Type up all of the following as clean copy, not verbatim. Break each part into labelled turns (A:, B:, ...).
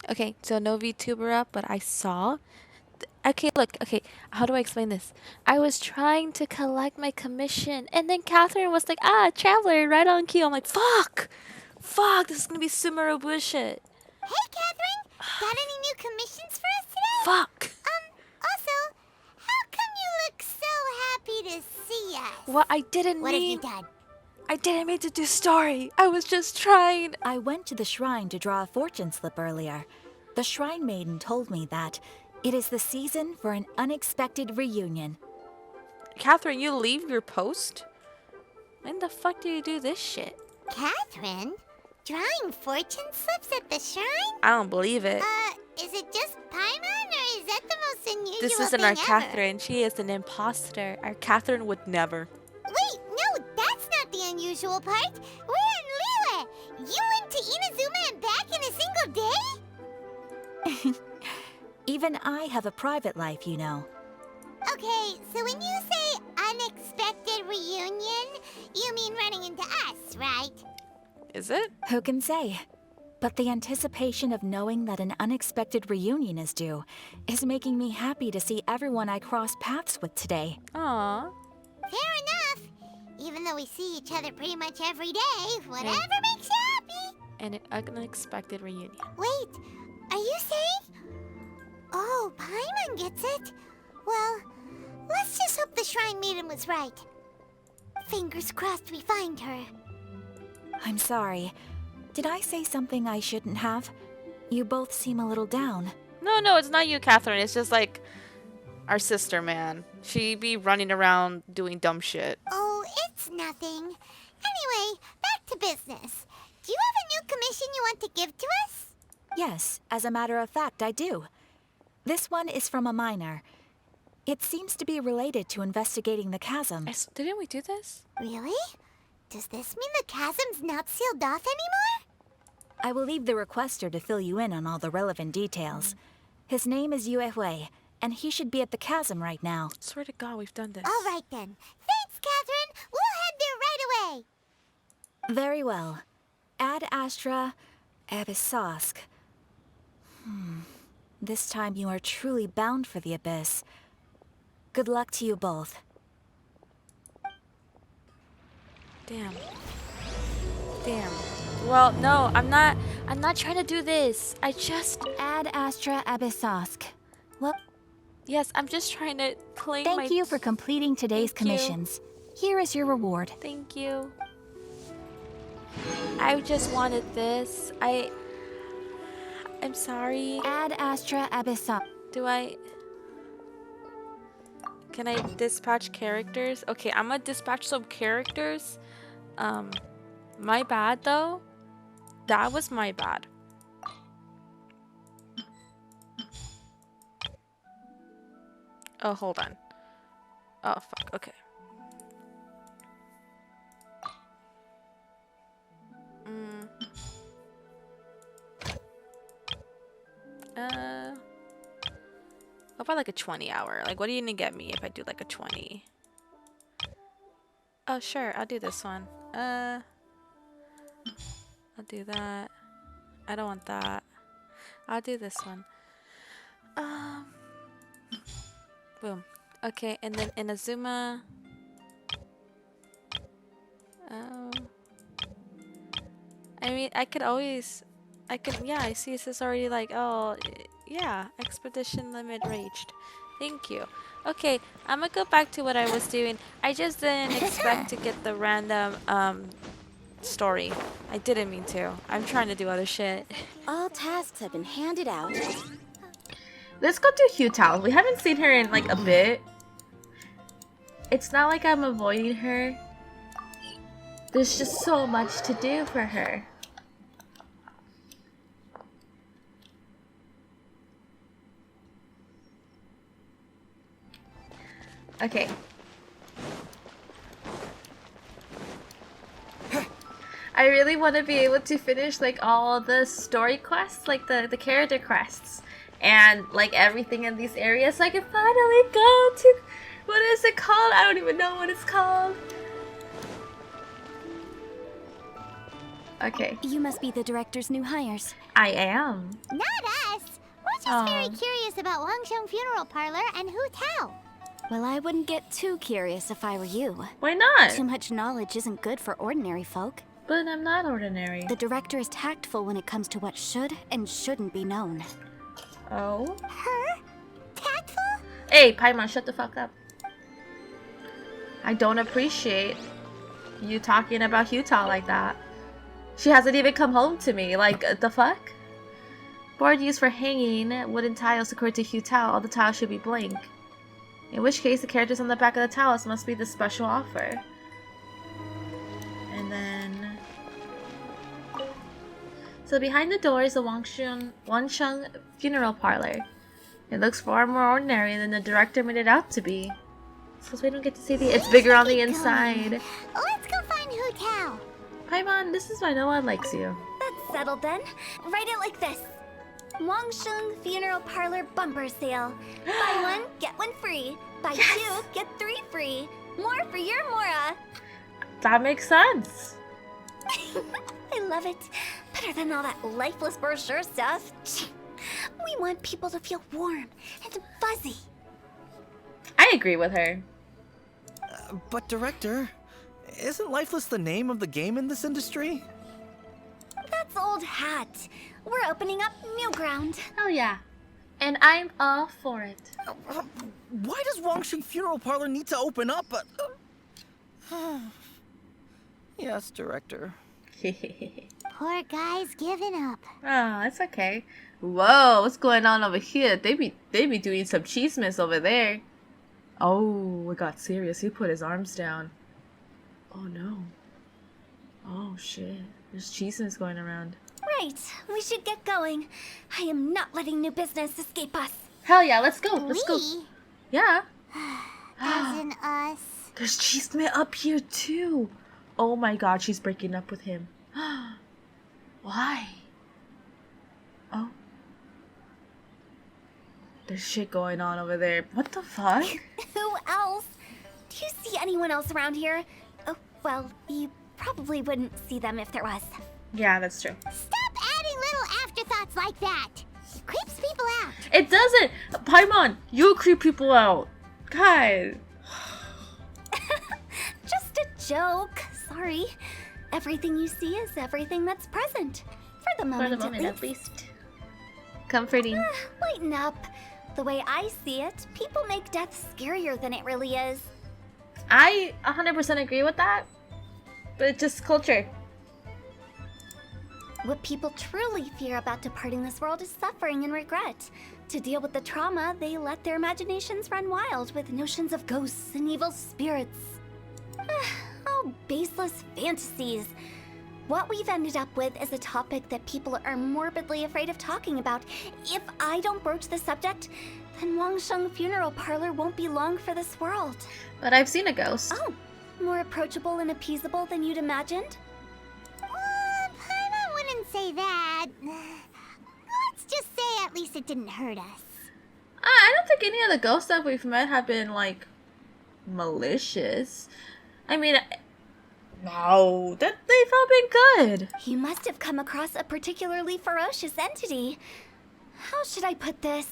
A: Okay, so no VTuber up, but I saw. Okay, look. Okay, how do I explain this? I was trying to collect my commission, and then Catherine was like, "Ah, traveler, right on cue." I'm like, "Fuck, fuck, this is gonna be Sumeru bullshit."
B: Hey, Catherine! Got any new commissions for us today?
A: Fuck.
B: Also, how come you look so happy to see us?
A: What I didn't
B: What have you
A: mean.
B: done?
A: I didn't mean to do story. I was just trying.
C: I went to the shrine to draw a fortune slip earlier. The shrine maiden told me that it is the season for an unexpected reunion.
A: Catherine, you leave your post? When the fuck do you do this shit?
B: Catherine? Drawing fortune slips at the shrine?
A: I don't believe it.
B: Is it just Paimon, or is that the most unusual
A: This isn't
B: thing
A: our
B: ever?
A: Catherine. She is an imposter. Our Catherine would never.
B: Wait, no, that's not the unusual part. We're in Liyue. You went to Inazuma and back in a single day?
C: Even I have a private life, you know.
B: Okay, so when you say unexpected reunion, you mean running into us, right?
A: Is it?
C: Who can say? But the anticipation of knowing that an unexpected reunion is due is making me happy to see everyone I crossed paths with today.
A: Aww.
B: Fair enough. Even though we see each other pretty much every day, whatever makes you happy.
A: An unexpected reunion.
B: Wait, are you saying? Oh, Paimon gets it. Well, let's just hope the Shrine Maiden was right. Fingers crossed we find her.
C: I'm sorry. Did I say something I shouldn't have? You both seem a little down.
A: No, it's not you, Catherine. It's just like our sister, man. She be running around doing dumb shit.
B: Oh, it's nothing. Anyway, back to business. Do you have a new commission you want to give to us?
C: Yes, as a matter of fact, I do. This one is from a miner. It seems to be related to investigating the chasm.
A: Didn't we do this?
B: Really? Does this mean the chasm's not sealed off anymore?
C: I will leave the requester to fill you in on all the relevant details. His name is Yue Hui, and he should be at the chasm right now.
A: Swear to God, we've done this.
B: All right then. Thanks, Catherine. We'll head there right away.
C: Very well. Ad Astra Abyssosk. This time you are truly bound for the abyss. Good luck to you both.
A: Damn. Well, no, I'm not trying to do this. I just...
C: Ad Astra Abyssosk. Well,
A: Yes, I'm just trying to claim my...
C: thank you for completing today's
A: Thank you.
C: commissions. Here is your reward.
A: Thank you. I just wanted this. I'm sorry.
C: Ad Astra Abyssosk.
A: Can I dispatch characters? Okay, I'm gonna dispatch some characters. My bad though. That was my bad. Oh, hold on. Oh, fuck. Okay. How about like a 20 hour? Like, what are you gonna get me if I do like a 20? Oh, sure. I'll do this one. I'll do that. I don't want that. I'll do this one. Boom. Okay, and then Inazuma. I mean, yeah, I see this is already like, oh, yeah, expedition limit reached. Thank you. Okay, I'm gonna go back to what I was doing. I just didn't expect to get the random, story. I didn't mean to. I'm trying to do other shit.
D: All tasks have been handed out.
E: Let's go to Hutao. We haven't seen her in like a bit. It's not like I'm avoiding her. There's just so much to do for her. Okay. I really want to be able to finish like all the story quests, like the character quests, and like everything in these areas so I can finally go to, what is it called? I don't even know what it's called. Okay.
D: You must be the director's new hires.
E: I am.
B: Not just very
E: Oh.
B: curious about Wangsheng Funeral Parlor and Hu Tao.
D: Well, I wouldn't get too curious if I were you.
E: Why not?
D: Too much knowledge isn't good for ordinary folk.
E: But I'm not ordinary.
D: The director is tactful when it comes to what should and shouldn't be known.
E: Oh?
B: Her? Tactful?
E: Hey, Paimon, shut the fuck up. I don't appreciate you talking about Hutah like that. She hasn't even come home to me. Like, the fuck? Board used for hanging wooden tiles according to Hutah. All the tiles should be blank. In which case, the characters on the back of the tiles must be the special offer. And then... So behind the door is the Wangsheng Funeral Parlor. It looks far more ordinary than the director made it out to be. So we don't get to see the... It's bigger on the inside.
B: Let's go find Hu Tao.
E: Paimon, this is why no one likes you.
D: That's settled then. Write it like this. Wangsheng Funeral Parlor Bumper Sale. Buy one, get one free. Buy two, get 3 free. More for your Mora.
E: That makes sense.
D: I love it. Better than all that lifeless brochure stuff. We want people to feel warm and fuzzy.
E: I agree with her.
F: But director, isn't Lifeless the name of the game in this industry?
D: That's old hat. We're opening up new ground.
E: Hell yeah. And I'm all for it.
F: Why does Wangsheng Funeral Parlor need to open up? Yes, director.
B: Poor guy's giving up.
E: Oh, it's okay. Whoa, what's going on over here? They be doing some cheesemans over there. Oh, it got serious. He put his arms down. Oh no. Oh shit. There's cheesemans going around.
D: Right, we should get going. I am not letting new business escape us.
E: Hell yeah, let's go. Let's go.
B: We?
E: Yeah.
B: As in us.
E: There's cheeseman up here too. Oh my god, she's breaking up with him. Why? Oh. There's shit going on over there. What the fuck?
D: Who else? Do you see anyone else around here? Oh, well, you probably wouldn't see them if there was.
E: Yeah, that's true.
B: Stop adding little afterthoughts like that. It creeps people out.
E: It doesn't! Paimon, you creep people out. God.
D: Just a joke. Sorry. Everything you see is everything that's present. For the
E: For
D: moment,
E: the moment,
D: at
E: at
D: least.
E: least. Comforting.
D: Lighten up. The way I see it, people make death scarier than it really is.
E: I 100% agree with that. But it's just culture.
D: What people truly fear about departing this world is suffering and regret. To deal with the trauma, they let their imaginations run wild with notions of ghosts and evil spirits. Oh, baseless fantasies. What we've ended up with is a topic that people are morbidly afraid of talking about. If I don't broach the subject, then Wangsheng Funeral Parlor won't be long for this world.
E: But I've seen a ghost.
D: Oh, more approachable and appeasable than you'd imagined?
B: Paimon wouldn't say that. Let's just say at least it didn't hurt us.
E: I don't think any of the ghosts that we've met have been, like, malicious. I mean, no, they've all been good.
D: You must have come across a particularly ferocious entity. How should I put this?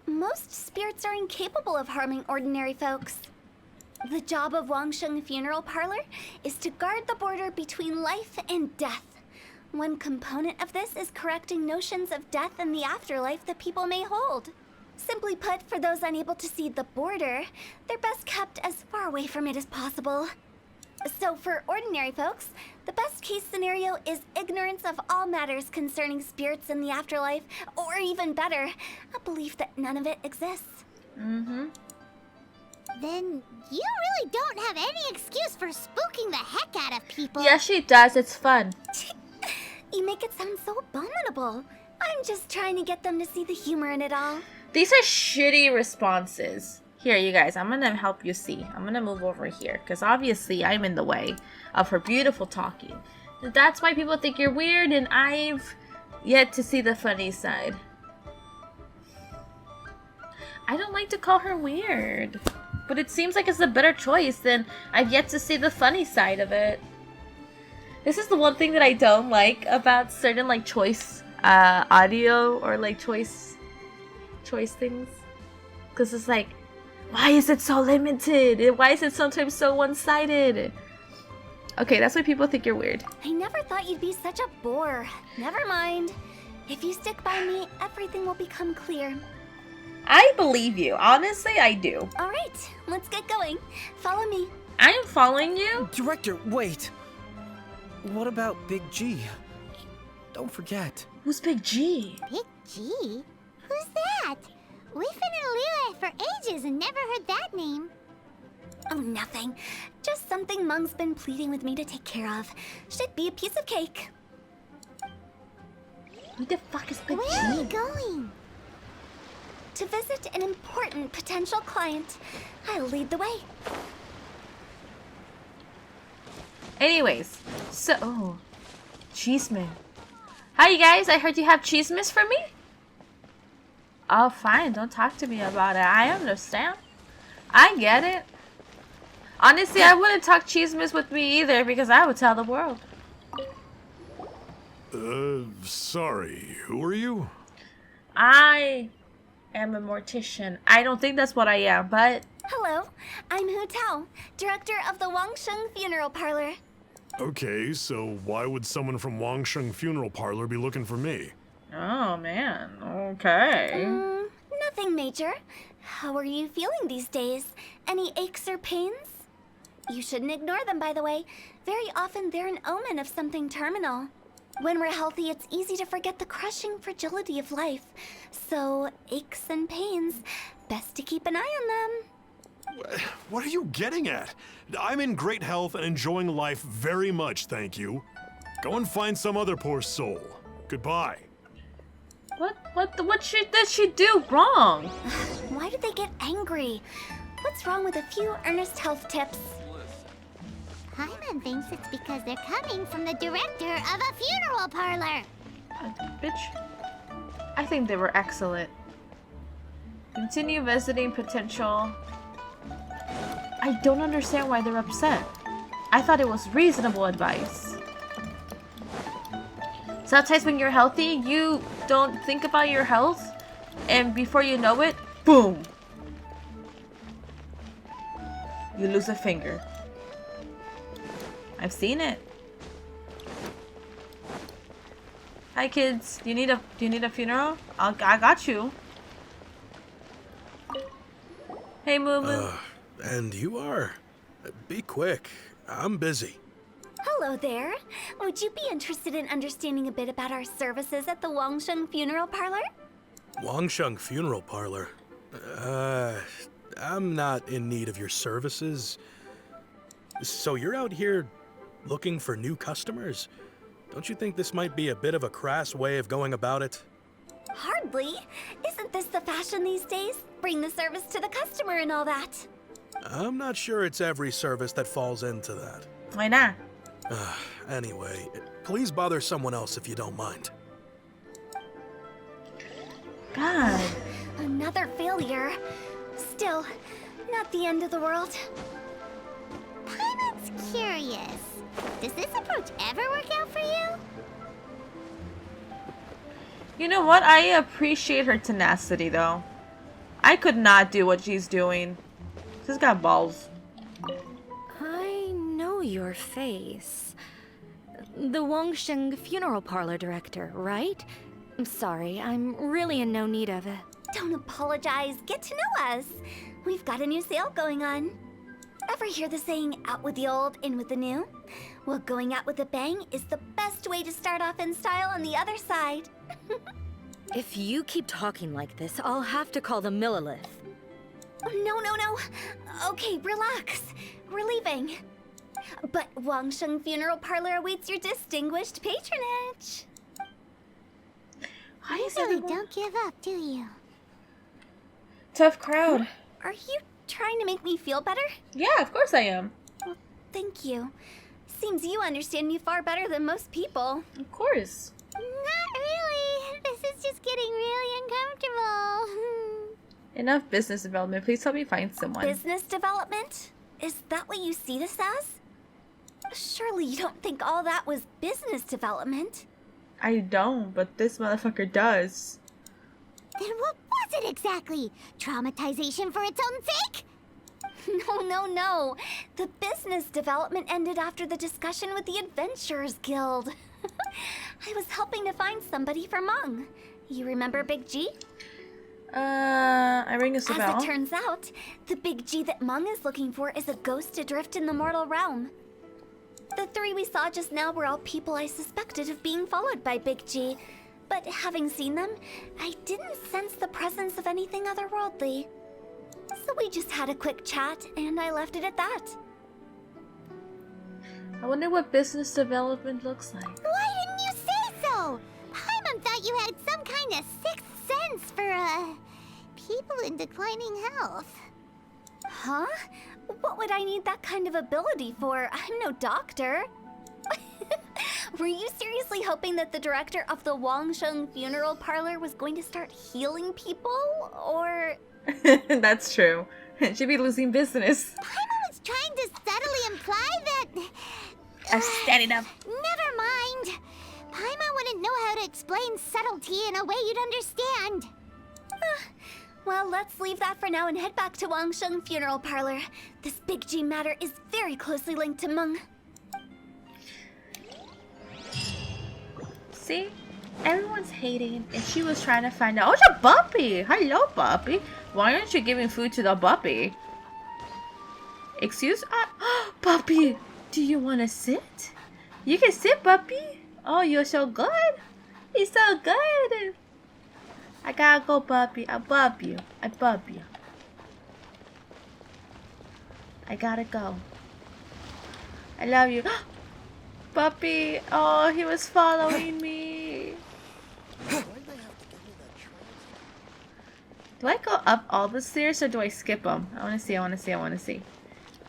D: Most spirits are incapable of harming ordinary folks. The job of Wangsheng Funeral Parlor is to guard the border between life and death. One component of this is correcting notions of death and the afterlife that people may hold. Simply put, for those unable to see the border, they're best kept as far away from it as possible. So for ordinary folks, the best case scenario is ignorance of all matters concerning spirits in the afterlife, or even better, a belief that none of it exists.
E: Mm-hmm.
B: Then you really don't have any excuse for spooking the heck out of people.
E: Yeah, she does. It's fun.
D: You make it sound so abominable. I'm just trying to get them to see the humor in it all.
E: These are shitty responses. Here, you guys, I'm gonna help you see. I'm gonna move over here, because obviously I'm in the way of her beautiful talking. That's why people think you're weird, and I've yet to see the funny side. I don't like to call her weird, but it seems like it's a better choice than I've yet to see the funny side of it. This is the one thing that I don't like about certain, like, choice audio or, like, choice choice things. Because it's like, why is it so limited? Why is it sometimes so one-sided? Okay, that's why people think you're weird.
D: I never thought you'd be such a bore. Never mind. If you stick by me, everything will become clear.
E: I believe you. Honestly, I do.
D: Alright, let's get going. Follow me.
E: I am following you.
F: Director, wait. What about Big G? Don't forget.
E: Who's Big G?
B: Big G? Who's that? We've been in Liyue for ages and never heard that name.
D: Oh, nothing. Just something Mung's been pleading with me to take care of. Should be a piece of cake.
E: Who the fuck is Big
B: Where are
E: G?
B: we going?
D: To visit an important potential client. I'll lead the way.
E: Anyways, so... Oh. Cheeseman. Hi, you guys. I heard you have cheesemas for me? Oh, fine. Don't talk to me about it. I understand. I get it. Honestly, I wouldn't talk cheesemas with me either because I would tell the world.
G: Sorry. Who are you?
E: I am a mortician. I don't think that's what I am, but...
D: Hello, I'm Hu Tao, director of the Wangsheng Funeral Parlor.
G: Okay, so why would someone from Wangsheng Funeral Parlor be looking for me?
E: Oh, man. Okay.
D: Nothing major. How are you feeling these days? Any aches or pains? You shouldn't ignore them, by the way. Very often they're an omen of something terminal. When we're healthy, it's easy to forget the crushing fragility of life. So, aches and pains, best to keep an eye on them.
G: What are you getting at? I'm in great health and enjoying life very much, thank you. Go and find some other poor soul. Goodbye.
E: What did she do wrong?
D: Why did they get angry? What's wrong with a few earnest health tips?
B: Paimon thinks it's because they're coming from the director of a funeral parlor.
E: Bitch. I think they were excellent. Continue visiting potential. I don't understand why they're upset. I thought it was reasonable advice. Sometimes when you're healthy, you don't think about your health, and before you know it, boom! You lose a finger. I've seen it. Hi kids, do you need a funeral? I got you. Hey Moo.
H: And you are? Be quick. I'm busy.
D: Hello there. Would you be interested in understanding a bit about our services at the Wangsheng Funeral Parlor?
H: Wangsheng Funeral Parlor? I'm not in need of your services. So you're out here looking for new customers? Don't you think this might be a bit of a crass way of going about it?
D: Hardly. Isn't this the fashion these days? Bring the service to the customer and all that.
H: I'm not sure it's every service that falls into that.
E: Why not?
H: Anyway, please bother someone else if you don't mind.
E: God.
D: Another failure. Still, not the end of the world.
B: Paimon's curious. Does this approach ever work out for you?
E: You know what? I appreciate her tenacity though. I could not do what she's doing. She's got balls.
C: I know your face. The Wangsheng Funeral Parlor director, right? I'm sorry, I'm really in no need of it.
D: Don't apologize. Get to know us. We've got a new sale going on. Ever hear the saying, out with the old, in with the new? Well, going out with a bang is the best way to start off in style on the other side.
C: If you keep talking like this, I'll have to call the MeliZ.
D: No. Okay, relax. We're leaving. But Wangsheng Funeral Parlor awaits your distinguished patronage.
E: Why is
B: You really
E: everyone...
B: don't give up, do you?
E: Tough crowd.
D: Are you trying to make me feel better?
E: Yeah, of course I am.
D: Well, thank you. Seems you understand me far better than most people.
E: Of course.
B: Not really. This is just getting really uncomfortable.
E: Enough business development. Please help me find someone.
D: Business development? Is that what you see this as? Surely you don't think all that was business development.
E: I don't, but this motherfucker does.
B: Then what was was it exactly? Traumatization for its own sake?
D: No. The business development ended after the discussion with the Adventurers Guild. I was helping to find somebody for Mung. You remember Big G?
E: I ring a bell.
D: As it turns out, the Big G that Mung is looking for is a ghost adrift in the mortal realm. The three we saw just now were all people I suspected of being followed by Big G. But having seen them, I didn't sense the presence of anything otherworldly. So we just had a quick chat, and I left it at that.
E: I wonder what business development looks like.
B: Why didn't you say so? Paimon thought you had some kind of sixth sense for, people in declining health.
D: Huh? What would I need that kind of ability for? I'm no doctor. Were you seriously hoping that the director of the Wangsheng Funeral Parlor was going to start healing people? Or...
E: That's true. She'd be losing business.
B: Paimon was trying to subtly imply that...
E: I've studied up.
B: Never mind. Paimon wouldn't know how to explain subtlety in a way you'd understand.
D: Well, let's leave that for now and head back to Wangsheng Funeral Parlor. This Big G matter is very closely linked to Mung.
E: See? Everyone's hating, and she was trying to find out. Oh, it's a puppy! Hello, puppy. Why aren't you giving food to the puppy? Excuse? Puppy, do you want to sit? You can sit, puppy. Oh, you're so good. You're so good. I gotta go, puppy. I bub you. I bub you. I gotta go. I love you. Puppy. Oh, he was following me. Do I go up all the stairs or do I skip them? I want to see.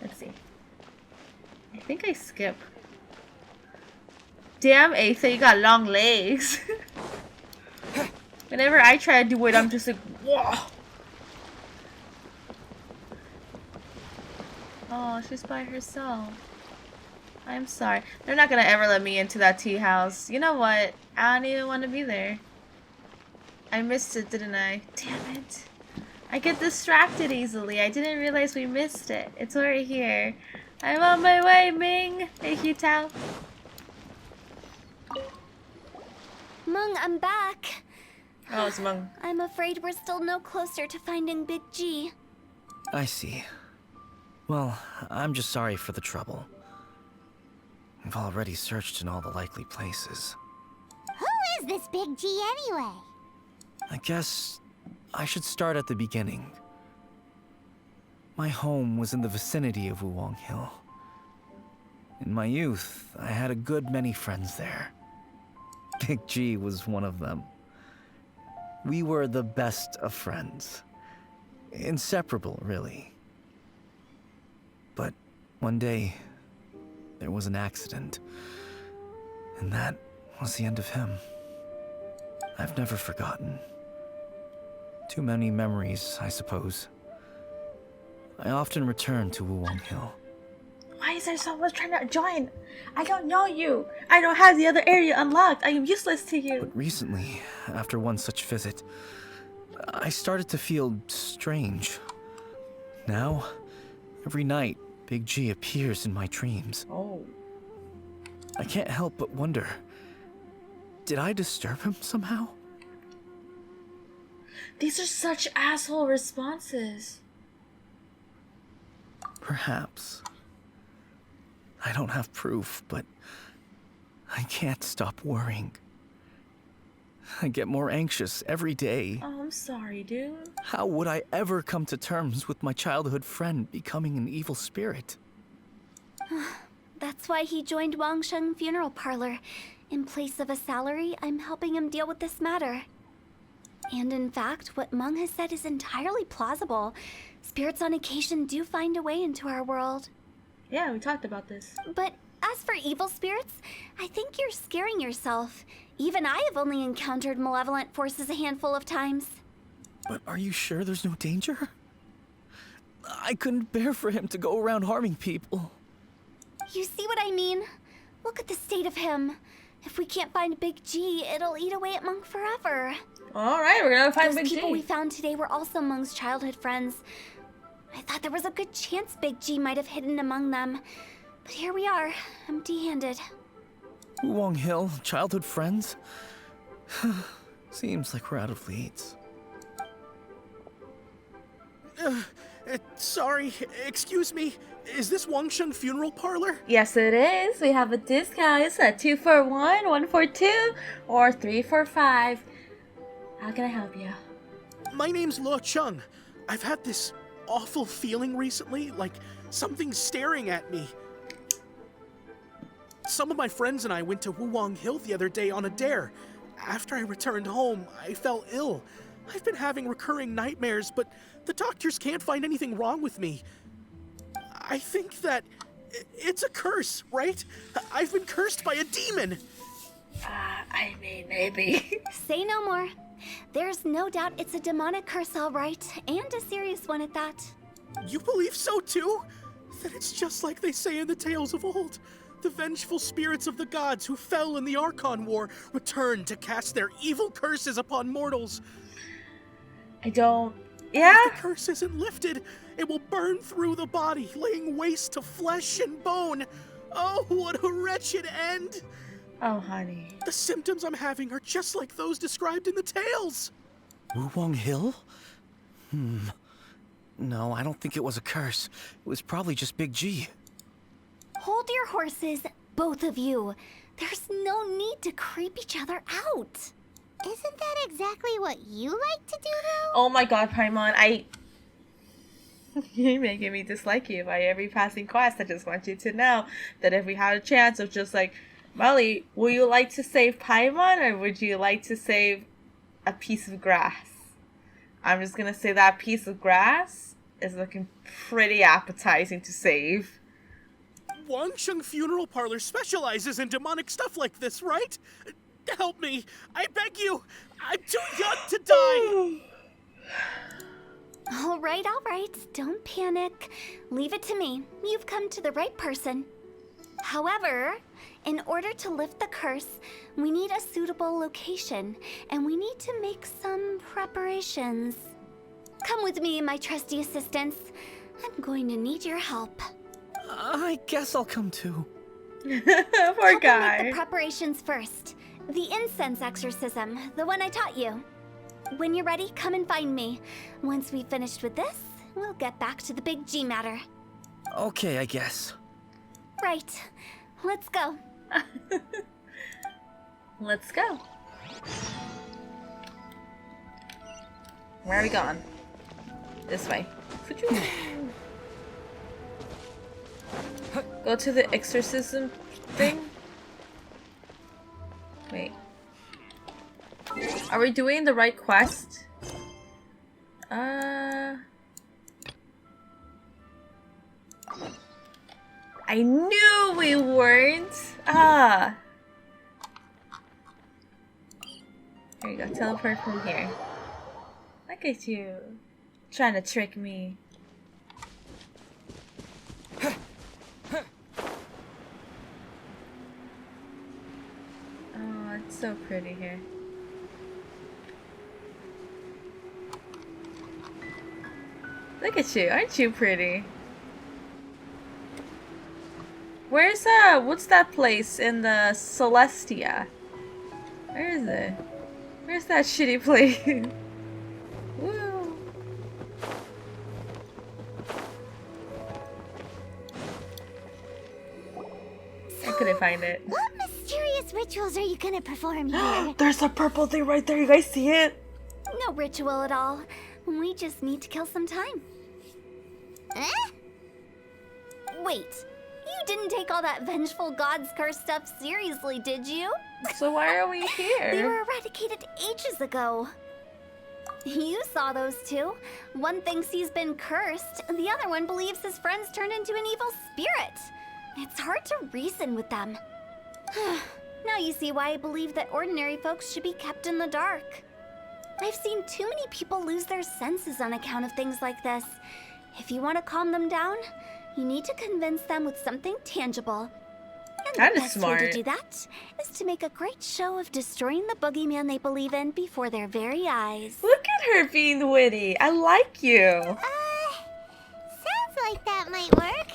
E: Let's see. I think I skip. Damn, Aetha, you got long legs. Whenever I try to do it, I'm just like, whoa. Oh, she's by herself. I'm sorry. They're not gonna ever let me into that tea house. You know what? I don't even want to be there. I missed it, didn't I? Damn it. I get distracted easily. I didn't realize we missed it. It's right here. I'm on my way, Ming. Thank you, Tao.
D: Mung, I'm back.
E: Oh, it's Mung.
D: I'm afraid we're still no closer to finding Big G.
F: I see. Well, I'm just sorry for the trouble. I've already searched in all the likely places.
B: Who is this Big G anyway?
F: I guess I should start at the beginning. My home was in the vicinity of Wuwang Hill. In my youth, I had a good many friends there. Big G was one of them. We were the best of friends. Inseparable, really. But one day, there was an accident. And that was the end of him. I've never forgotten. Too many memories, I suppose. I often return to Wuwang Hill.
E: Why is there someone trying to join? I don't know you. I don't have the other area unlocked. I am useless to you.
F: But recently, after one such visit, I started to feel strange. Now, every night, Big G appears in my dreams.
E: Oh.
F: I can't help but wonder, did I disturb him somehow?
E: These are such asshole responses.
F: Perhaps. I don't have proof, but I can't stop worrying. I get more anxious every day.
E: Oh, I'm sorry, dude.
F: How would I ever come to terms with my childhood friend becoming an evil spirit?
D: That's why he joined Wangsheng Funeral Parlor. In place of a salary, I'm helping him deal with this matter. And in fact, what Mung has said is entirely plausible. Spirits on occasion do find a way into our world.
E: Yeah, we talked about this.
D: But as for evil spirits, I think you're scaring yourself. Even I have only encountered malevolent forces a handful of times.
F: But are you sure there's no danger? I couldn't bear for him to go around harming people.
D: You see what I mean? Look at the state of him. If we can't find Big G, it'll eat away at Monk forever.
E: Alright, we're gonna find
D: Those
E: Big
D: people
E: G.
D: we found today were also Monk's childhood friends. I thought there was a good chance Big G might have hidden among them. But here we are, empty-handed.
F: Wuwang Hill, childhood friends? Seems like we're out of leads.
H: Sorry, excuse me. Is this Wangsheng Funeral Parlor?
E: Yes, it is. We have a discount. It's a 2 for 1, 1 for 2, or 3 for 5. How can I help you?
H: My name's Luo Chung. I've had this awful feeling recently, like something's staring at me. Some of my friends and I went to Wuwang Hill the other day on a dare. After I returned home, I fell ill. I've been having recurring nightmares, but the doctors can't find anything wrong with me. I think that it's a curse, right? I've been cursed by a demon.
E: I mean, maybe.
D: Say no more. There's no doubt it's a demonic curse, all right, and a serious one at that.
H: You believe so too? Then it's just like they say in the tales of old. The vengeful spirits of the gods who fell in the Archon War return to cast their evil curses upon mortals.
E: I don't... Yeah?
H: If the curse isn't lifted, it will burn through the body, laying waste to flesh and bone. Oh, what a wretched end!
E: Oh, honey.
H: The symptoms I'm having are just like those described in the tales.
F: Wuwang Hill? No, I don't think it was a curse. It was probably just Big G.
D: Hold your horses, both of you. There's no need to creep each other out.
B: Isn't that exactly what you like to do, though?
E: Oh my god, Paimon, You're making me dislike you by every passing quest. I just want you to know that if we had a chance of just like, Melly, would you like to save Paimon or would you like to save a piece of grass? I'm just gonna say that piece of grass is looking pretty appetizing to save.
H: Wangsheng Funeral Parlor specializes in demonic stuff like this, right? Help me. I beg you. I'm too young to die.
D: All right. Don't panic. Leave it to me. You've come to the right person. However, in order to lift the curse, we need a suitable location, and we need to make some preparations. Come with me, my trusty assistants. I'm going to need your help.
F: I guess I'll come too.
E: Poor
D: Help me
E: guy.
D: make the preparations first. The incense exorcism, the one I taught you. When you're ready, come and find me. Once we've finished with this, we'll get back to the Big G matter.
F: Okay, I guess.
D: Right. Let's go.
E: Let's go. Where are we going? This way. Go to the exorcism thing? Wait. Are we doing the right quest? I knew we weren't. Here you go. Teleport from here. Look at you. Trying to trick me. Oh, it's so pretty here. Look at you. Aren't you pretty? Where's what's that place in the Celestia? Where is it? Where's that shitty place? Woo. I couldn't find it.
B: What mysterious rituals are you gonna perform here?
E: There's a purple thing right there. You guys see it?
D: No ritual at all. We just need to kill some time.
B: Eh?
D: Wait, you didn't take all that vengeful god's curse stuff seriously, did you?
E: So why are we
D: They
E: here?
D: were eradicated ages ago. You saw those two. One thinks he's been cursed, the other one believes his friends turned into an evil spirit. It's hard to reason with them. Now you see why I believe that ordinary folks should be kept in the dark. I've seen too many people lose their senses on account of things like this. If you want to calm them down, you need to convince them with something tangible. And
E: That
D: the
E: is
D: best way
E: smart.
D: to do that is to make a great show of destroying the boogeyman they believe in before their very eyes.
E: Look at her being witty. I like you.
B: Sounds like that might work.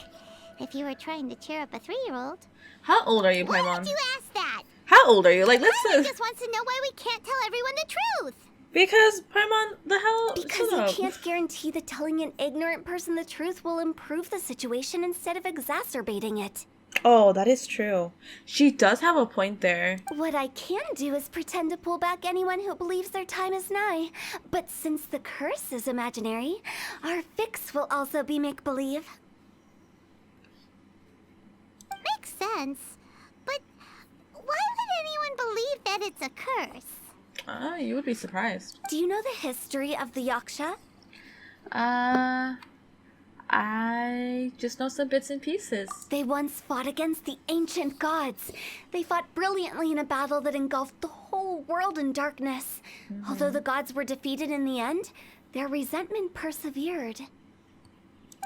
B: If you were trying to cheer up a 3-year-old.
E: How old are you,
B: Why
E: Paimon?
B: would you ask that?
E: How old are you? Like,
B: Paimon
E: let's
B: just wants to know why we can't tell everyone the truth.
E: because Paimon, the hell?
D: Because
E: Shut
D: you
E: up.
D: can't guarantee that telling an ignorant person the truth will improve the situation instead of exacerbating it.
E: Oh, that is true. She does have a point there.
D: What I can do is pretend to pull back anyone who believes their time is nigh. But since the curse is imaginary, our fix will also be make-believe.
B: Makes sense. But why would anyone believe that it's a curse?
E: You would be surprised.
D: Do you know the history of the Yaksha?
E: I just know some bits and pieces.
D: They once fought against the ancient gods. They fought brilliantly in a battle that engulfed the whole world in darkness. Although the gods were defeated in the end, their resentment persevered.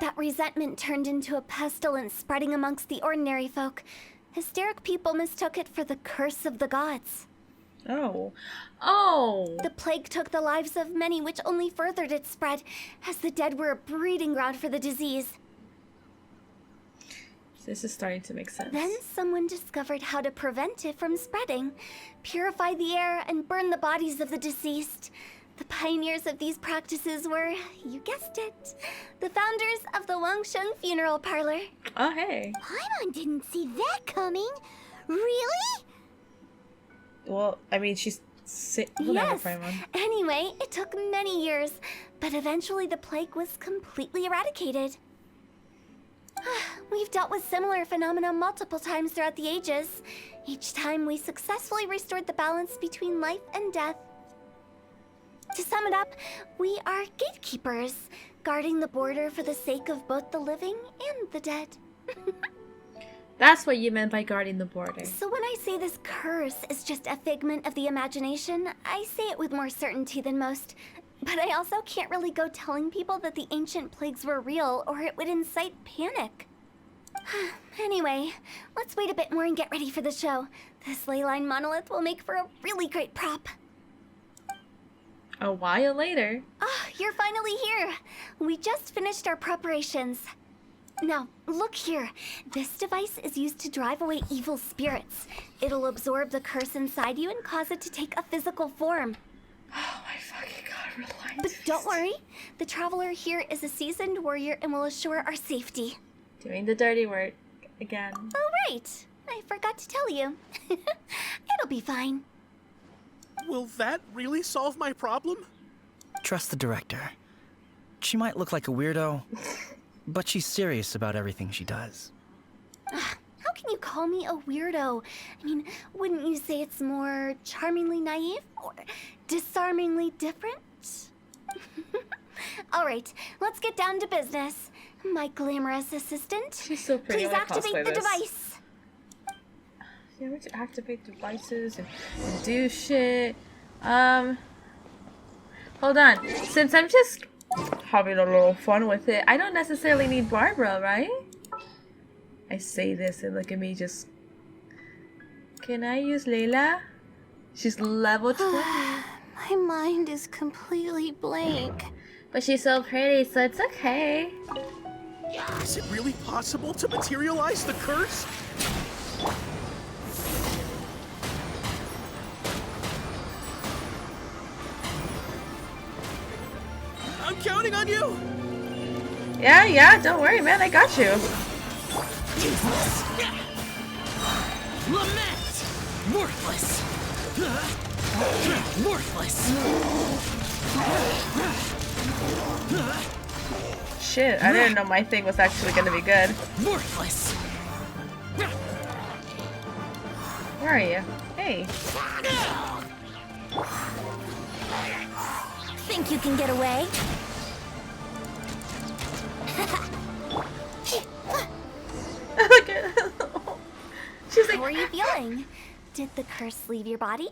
D: That resentment turned into a pestilence spreading amongst the ordinary folk. Hysteric people mistook it for the curse of the gods.
E: Oh. Oh.
D: The plague took the lives of many, which only furthered its spread, as the dead were a breeding ground for the disease.
E: This is starting to make sense.
D: Then someone discovered how to prevent it from spreading, purify the air, and burn the bodies of the deceased. The pioneers of these practices were, you guessed it, the founders of the Wangsheng Funeral Parlor.
E: Oh, hey.
B: Paimon didn't see that coming. Really?
E: Well, I mean, she's sick.
D: Yes.
E: Paimon.
D: Anyway, it took many years, but eventually the plague was completely eradicated. We've dealt with similar phenomena multiple times throughout the ages. Each time we successfully restored the balance between life and death. To sum it up, we are gatekeepers, guarding the border for the sake of both the living and the dead.
E: That's what you meant by guarding the border.
D: So when I say this curse is just a figment of the imagination, I say it with more certainty than most. But I also can't really go telling people that the ancient plagues were real, or it would incite panic. Anyway, let's wait a bit more and get ready for the show. This leyline monolith will make for a really great prop.
E: A while later.
D: Ah, you're finally here. We just finished our preparations. Now, look here. This device is used to drive away evil spirits. It'll absorb the curse inside you and cause it to take a physical form.
E: Oh my fucking god, relax.
D: But don't worry. The traveler here is a seasoned warrior and will assure our safety.
E: Doing the dirty work again.
D: Oh, right. I forgot to tell you. It'll be fine.
H: Will that really solve my problem?
F: Trust the director. She might look like a weirdo, but she's serious about everything she does.
D: How can you call me a weirdo? I mean, wouldn't you say it's more charmingly naive or disarmingly different? All right, let's get down to business. My glamorous assistant,
E: She's so pretty.
D: please
E: I wanna cosplay
D: activate the
E: this.
D: device.
E: Yeah, we have to activate devices and do shit. Hold on. Since I'm just having a little fun with it, I don't necessarily need Barbara, right? I say this and look at me just... Can I use Layla? She's level 20.
B: My mind is completely blank.
E: But she's so pretty, so it's okay.
H: Is it really possible to materialize the curse? I'm counting on you!
E: Yeah, don't worry, man. I got you.
I: Useless. Lament! Worthless! Worthless!
E: Shit, I didn't know my thing was actually gonna be good.
I: Worthless!
E: Where are you? Hey.
D: Think you can get away?
E: Look at She's like,
D: How are you feeling? Did the curse leave your body?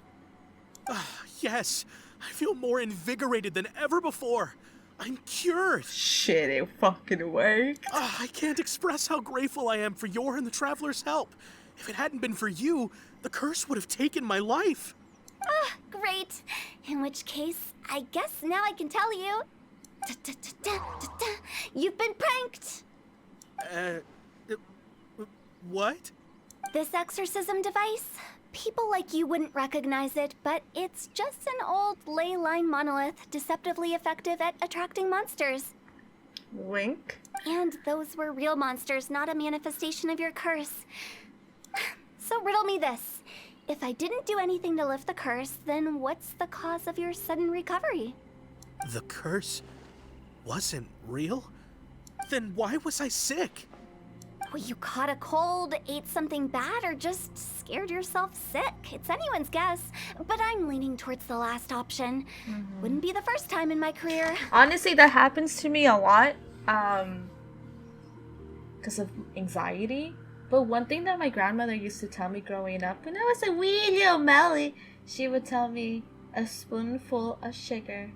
H: Yes, I feel more invigorated than ever before. I'm cured.
E: shit, it fucking worked.
H: I can't express how grateful I am for your and the Traveler's help. If it hadn't been for you, the curse would have taken my life.
D: Ah, great. In which case, I guess now I can tell you. Da-da-da-da-da-da. You've been pranked!
H: What?
D: This exorcism device? People like you wouldn't recognize it, but it's just an old ley line monolith deceptively effective at attracting monsters.
E: Wink.
D: And those were real monsters, not a manifestation of your curse. So riddle me this. If I didn't do anything to lift the curse, then what's the cause of your sudden recovery?
H: The curse wasn't real? Then why was I sick?
D: Well, you caught a cold, ate something bad, or just scared yourself sick. It's anyone's guess, but I'm leaning towards the last option. Wouldn't be the first time in my career.
E: Honestly, that happens to me a lot. Because of anxiety. But one thing that my grandmother used to tell me growing up, when I was a wee little Melly, she would tell me a spoonful of sugar.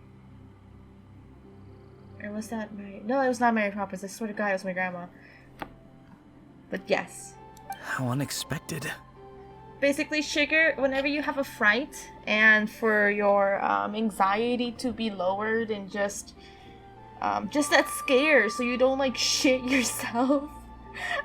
E: Or was that Mary? No, it was not Mary Poppins. I swear to God, it was my grandma. But yes.
F: How unexpected.
E: Basically, sugar, whenever you have a fright, and for your anxiety to be lowered and just that scare, so you don't like shit yourself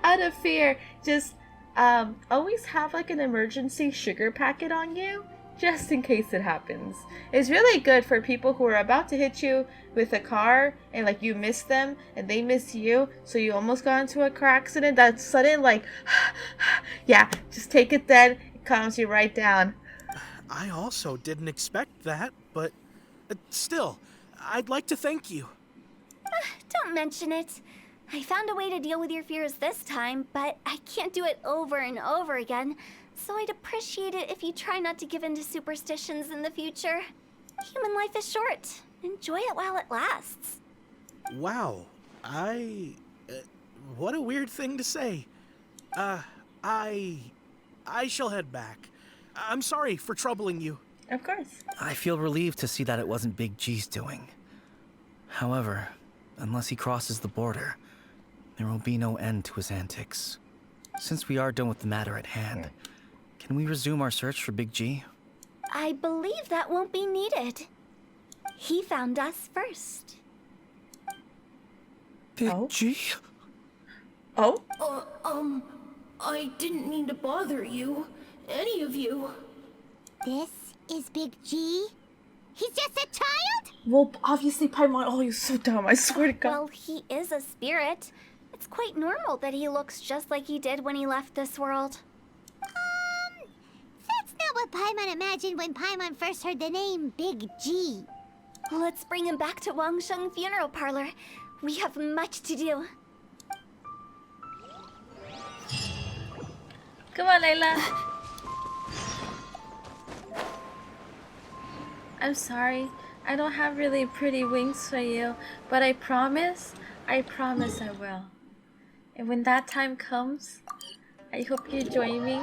E: out of fear, just always have like an emergency sugar packet on you, just in case it happens. It's really good for people who are about to hit you with a car and like you miss them and they miss you, so you almost got into a car accident. That sudden like yeah, just take it then, it calms you right down.
H: I also didn't expect that, but still, I'd like to thank you.
D: Don't mention it. I found a way to deal with your fears this time, but I can't do it over and over again, so I'd appreciate it if you try not to give in to superstitions in the future. Human life is short. Enjoy it while it lasts.
H: Wow, what a weird thing to say. I shall head back. I'm sorry for troubling you.
E: Of course.
F: I feel relieved to see that it wasn't Big G's doing. However, unless he crosses the border, there will be no end to his antics. Since we are done with the matter at hand, can we resume our search for Big G?
D: I believe that won't be needed. He found us first.
F: Big G?
E: Oh?
I: I didn't mean to bother you. Any of you.
B: This is Big G? He's just a child?
E: Well, obviously Paimon. Oh, you're so dumb, I swear to God.
D: Well, he is a spirit. It's quite normal that he looks just like he did when he left this world.
B: That's not what Paimon imagined when Paimon first heard the name Big G.
D: Let's bring him back to Wangsheng Funeral Parlor. We have much to do.
E: Come on, Layla. I'm sorry. I don't have really pretty wings for you, but I promise I will. And when that time comes, I hope you join me.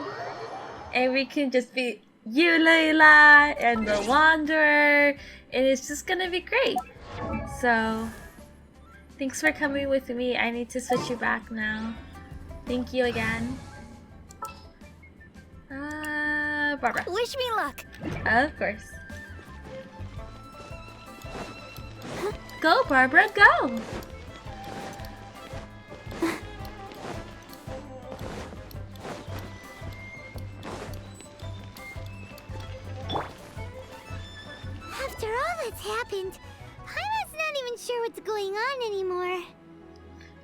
E: And we can just be you, Layla, and the Wanderer. And it's just gonna be great. So, thanks for coming with me. I need to switch you back now. Thank you again. Barbara.
D: Wish me luck.
E: Of course. Go, Barbara, go!
B: After all that's happened, Paimon's not even sure what's going on anymore.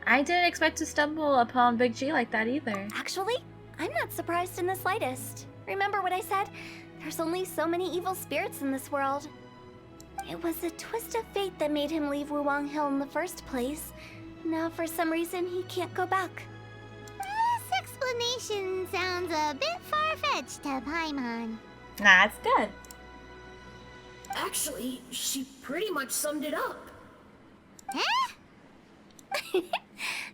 E: I didn't expect to stumble upon Big G like that either.
D: Actually, I'm not surprised in the slightest. Remember what I said? There's only so many evil spirits in this world. It was a twist of fate that made him leave Wuwang Hill in the first place. Now, for some reason, he can't go back.
B: This explanation sounds a bit far-fetched to Paimon.
E: Nah, it's good.
I: Actually, she pretty much summed it up.
B: Huh?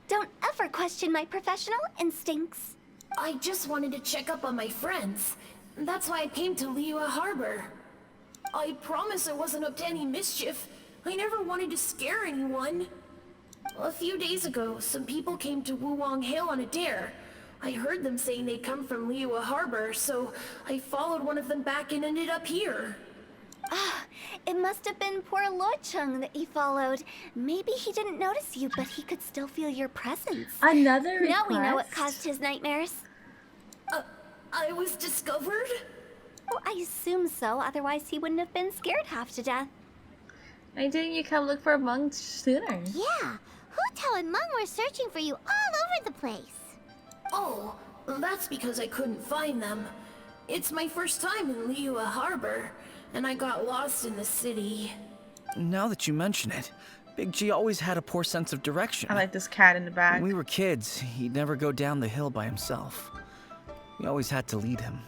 D: Don't ever question my professional instincts.
I: I just wanted to check up on my friends. That's why I came to Liyue Harbor. I promise I wasn't up to any mischief. I never wanted to scare anyone. A few days ago, some people came to Wuwang Hill on a dare. I heard them saying they'd come from Liyue Harbor, so I followed one of them back and ended up here.
D: Ah, it must have been poor Lo-chung that you followed. Maybe he didn't notice you, but he could still feel your presence.
E: Another request?
D: Now we know what caused his nightmares.
I: I was discovered?
D: Well, I assume so, otherwise he wouldn't have been scared half to death.
E: Why didn't you come look for a monk sooner?
B: Yeah, Hu-Tao and Meng were searching for you all over the place.
I: Oh, that's because I couldn't find them. It's my first time in Liyue Harbor, and I got lost in the city.
F: Now that you mention it, Big G always had a poor sense of direction.
E: I like this cat in the back.
F: When we were kids, he'd never go down the hill by himself. We always had to lead him.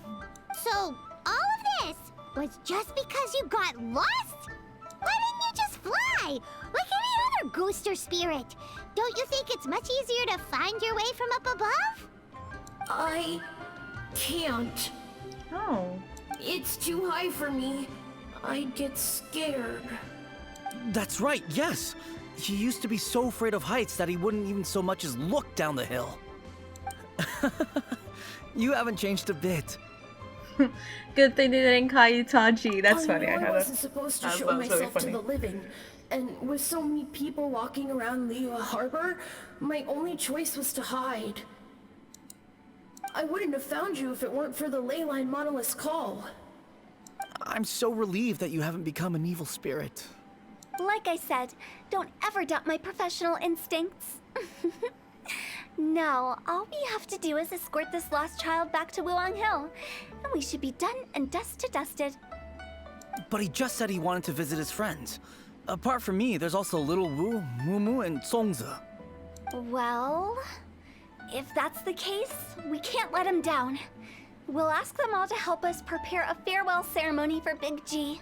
B: So, all of this was just because you got lost? Why didn't you just fly? Like any other ghost or spirit? Don't you think it's much easier to find your way from up above?
I: I can't.
E: Oh.
I: It's too high for me. I'd get scared.
F: That's right, yes! He used to be so afraid of heights that he wouldn't even so much as look down the hill. You haven't changed a bit.
E: Good thing they didn't call you Taji. That's funny.
I: I
E: I
I: know I
E: had
I: wasn't supposed to
E: that
I: show
E: was really
I: myself to
E: funny.
I: the living, and with so many people walking around Liyue Harbor, my only choice was to hide. I wouldn't have found you if it weren't for the Leyline Monolith's call.
F: I'm so relieved that you haven't become an evil spirit.
D: Like I said, don't ever doubt my professional instincts. No, all we have to do is escort this lost child back to Wuang Hill, and we should be done and dusted.
F: But he just said he wanted to visit his friends. Apart from me, there's also Little Wu, Mumu, and Songzi.
D: Well, if that's the case, we can't let him down. We'll ask them all to help us prepare a farewell ceremony for Big G.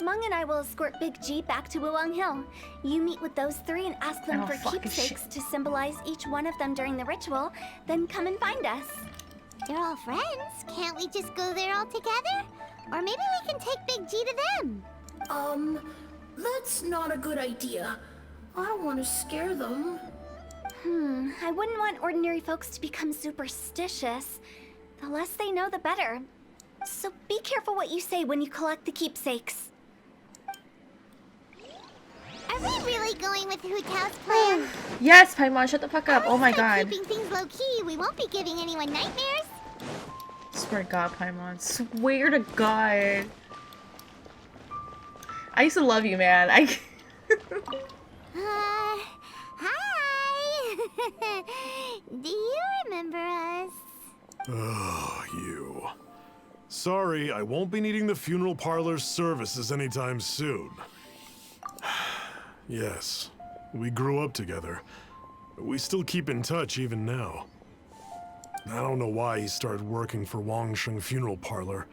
D: Meng and I will escort Big G back to Wuang Hill. You meet with those three and ask them
E: Oh,
D: for
E: fucking
D: keepsakes to symbolize each one of them during the ritual, then come and find us.
B: They're all friends. Can't we just go there all together? Or maybe we can take Big G to them.
I: That's not a good idea. I don't want to scare them.
D: I wouldn't want ordinary folks to become superstitious. The less they know, the better. So be careful what you say when you collect the keepsakes.
B: Are we really going with Hu-Tao's plan?
E: Yes, Paimon, shut the fuck up. Oh my
B: By
E: god.
B: keeping things low-key, we won't be giving anyone nightmares.
E: Swear to God, Paimon. Swear to God. I used to love you, man.
B: Hi! Do you remember us?
G: Oh, you. Sorry, I won't be needing the funeral parlor's services anytime soon. Yes, we grew up together. We still keep in touch even now. I don't know why he started working for Wangsheng Funeral Parlor.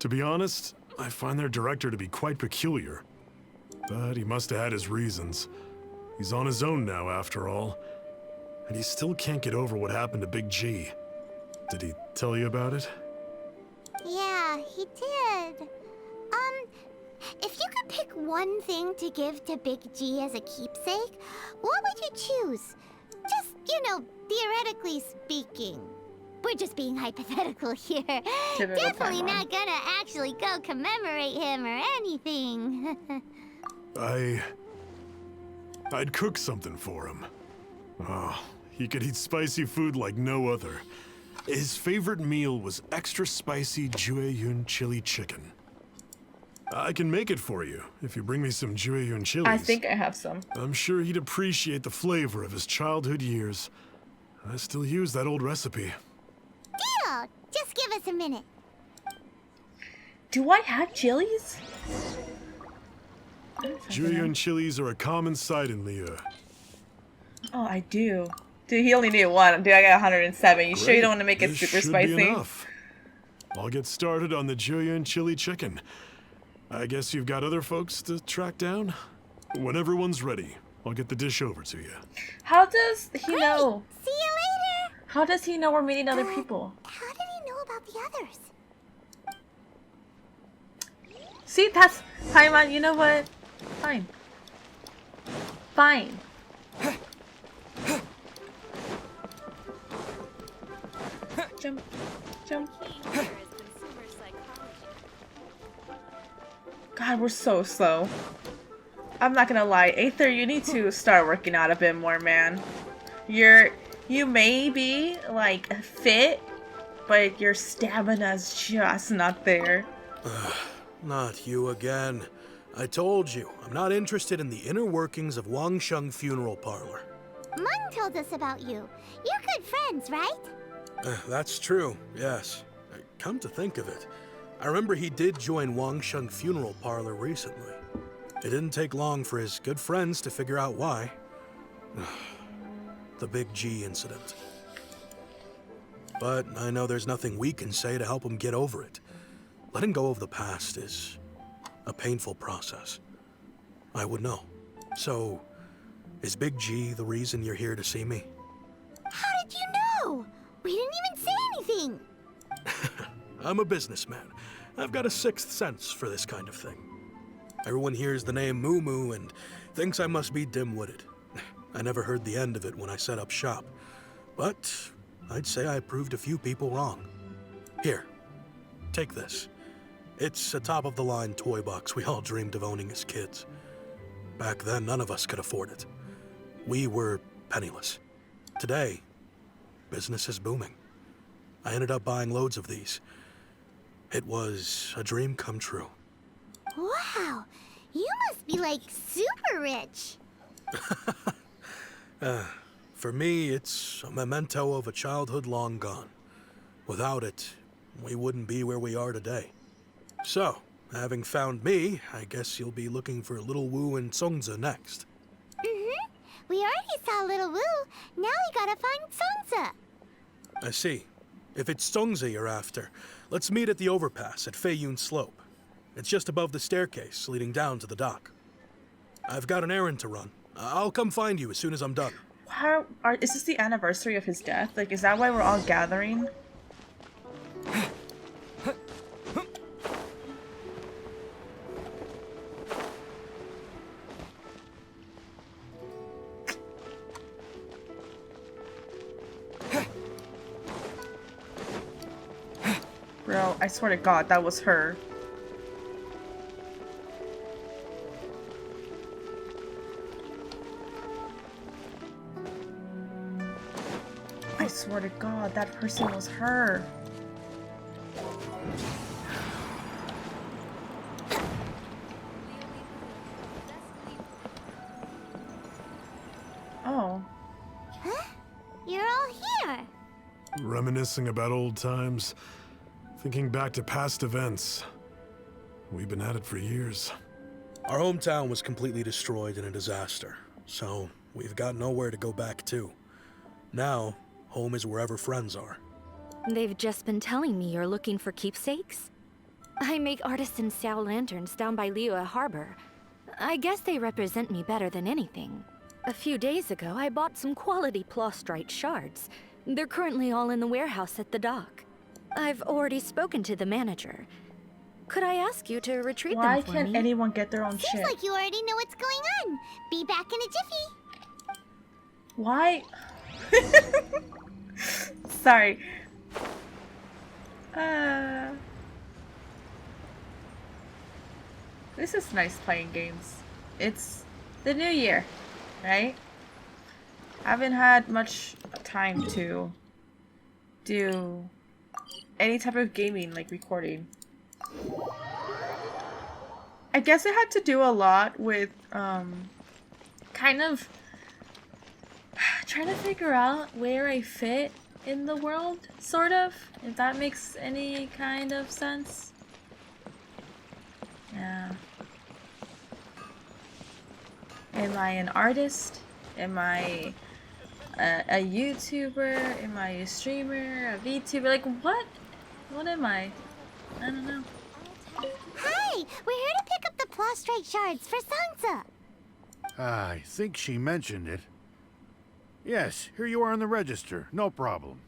G: To be honest, I find their director to be quite peculiar. But he must have had his reasons. He's on his own now, after all. And he still can't get over what happened to Big G. Did he tell you about it?
B: Yeah, he did. If you could pick one thing to give to Big G as a keepsake, what would you choose? Just, theoretically speaking. We're just being hypothetical here.
E: Typical
B: Definitely
E: Paimon.
B: not gonna actually go commemorate him or anything.
G: I'd cook something for him. Oh, he could eat spicy food like no other. His favorite meal was extra spicy Jueyun chili chicken. I can make it for you if you bring me some Jueyun chilies.
E: I think I have some.
G: I'm sure he'd appreciate the flavor of his childhood years. I still use that old recipe.
B: Deal! Just give us a minute.
E: Do I have chilies?
G: Jueyun chilies are a common sight in Liyue.
E: Oh, I do. Dude, he only needed one. Dude, I got 107. You sure you don't want to make it
G: This
E: super
G: should be
E: spicy?
G: enough. I'll get started on the Jueyun chili chicken. I guess you've got other folks to track down? When everyone's ready, I'll get the dish over to you.
E: How does he know?
B: See you later!
E: How does he know we're meeting other people?
B: How did he know about the others?
E: See, that's Paimon. You know what? Fine. Fine. Jump. Jump. God, we're so slow. I'm not gonna lie, Aether, you need to start working out a bit more, man. You may be, like, fit, but your stamina's just not there.
H: Not you again. I told you, I'm not interested in the inner workings of Wangsheng Funeral Parlor.
B: Mung told us about you. You're good friends, right?
H: That's true, yes. Come to think of it, I remember he did join Wangsheng Funeral Parlor recently. It didn't take long for his good friends to figure out why. The Big G incident. But I know there's nothing we can say to help him get over it. Letting go of the past is a painful process. I would know. So, is Big G the reason you're here to see me?
B: How did you know? We didn't even say anything.
H: I'm a businessman. I've got a sixth sense for this kind of thing. Everyone hears the name Moo Moo and thinks I must be dim-witted. I never heard the end of it when I set up shop. But I'd say I proved a few people wrong. Here, take this. It's a top-of-the-line toy box we all dreamed of owning as kids. Back then, none of us could afford it. We were penniless. Today, business is booming. I ended up buying loads of these. It was a dream come true.
B: Wow, you must be like super rich.
H: For me, it's a memento of a childhood long gone. Without it, we wouldn't be where we are today. So, having found me, I guess you'll be looking for Little Wu and Songza next.
B: Mm-hmm. We already saw Little Wu. Now we gotta find Songza.
H: I see. If it's Songza you're after, let's meet at the overpass at Feiyun Slope. It's just above the staircase leading down to the dock. I've got an errand to run. I'll come find you as soon as I'm done.
E: Is this the anniversary of his death? Like, is that why we're all gathering? Bro, I swear to God, that was her. I swear to God, that person was her. Oh.
B: Huh? You're all here.
G: Reminiscing about old times, thinking back to past events. We've been at it for years.
H: Our hometown was completely destroyed in a disaster, so we've got nowhere to go back to. Now, home is wherever friends are.
C: They've just been telling me you're looking for keepsakes? I make artisan Xiao lanterns down by Liyue Harbor. I guess they represent me better than anything. A few days ago, I bought some quality Plostrite shards. They're currently all in the warehouse at the dock. I've already spoken to the manager. Could I ask you to retrieve them for me?
E: Why can't anyone get their own
B: Seems
E: shit?
B: like you already know what's going on. Be back in a jiffy.
E: Why? Sorry. This is nice playing games. It's the new year, right? I haven't had much time to do any type of gaming, like recording. I guess it had to do a lot with kind of trying to figure out where I fit in the world, sort of, if that makes any kind of sense. Yeah. Am I an artist? Am I a YouTuber? Am I a streamer? A VTuber? Like, what? What am I? I don't know.
B: Hi, we're here to pick up the Plostrite shards for Songza.
J: I think she mentioned it. Yes, here you are on the register. No problem.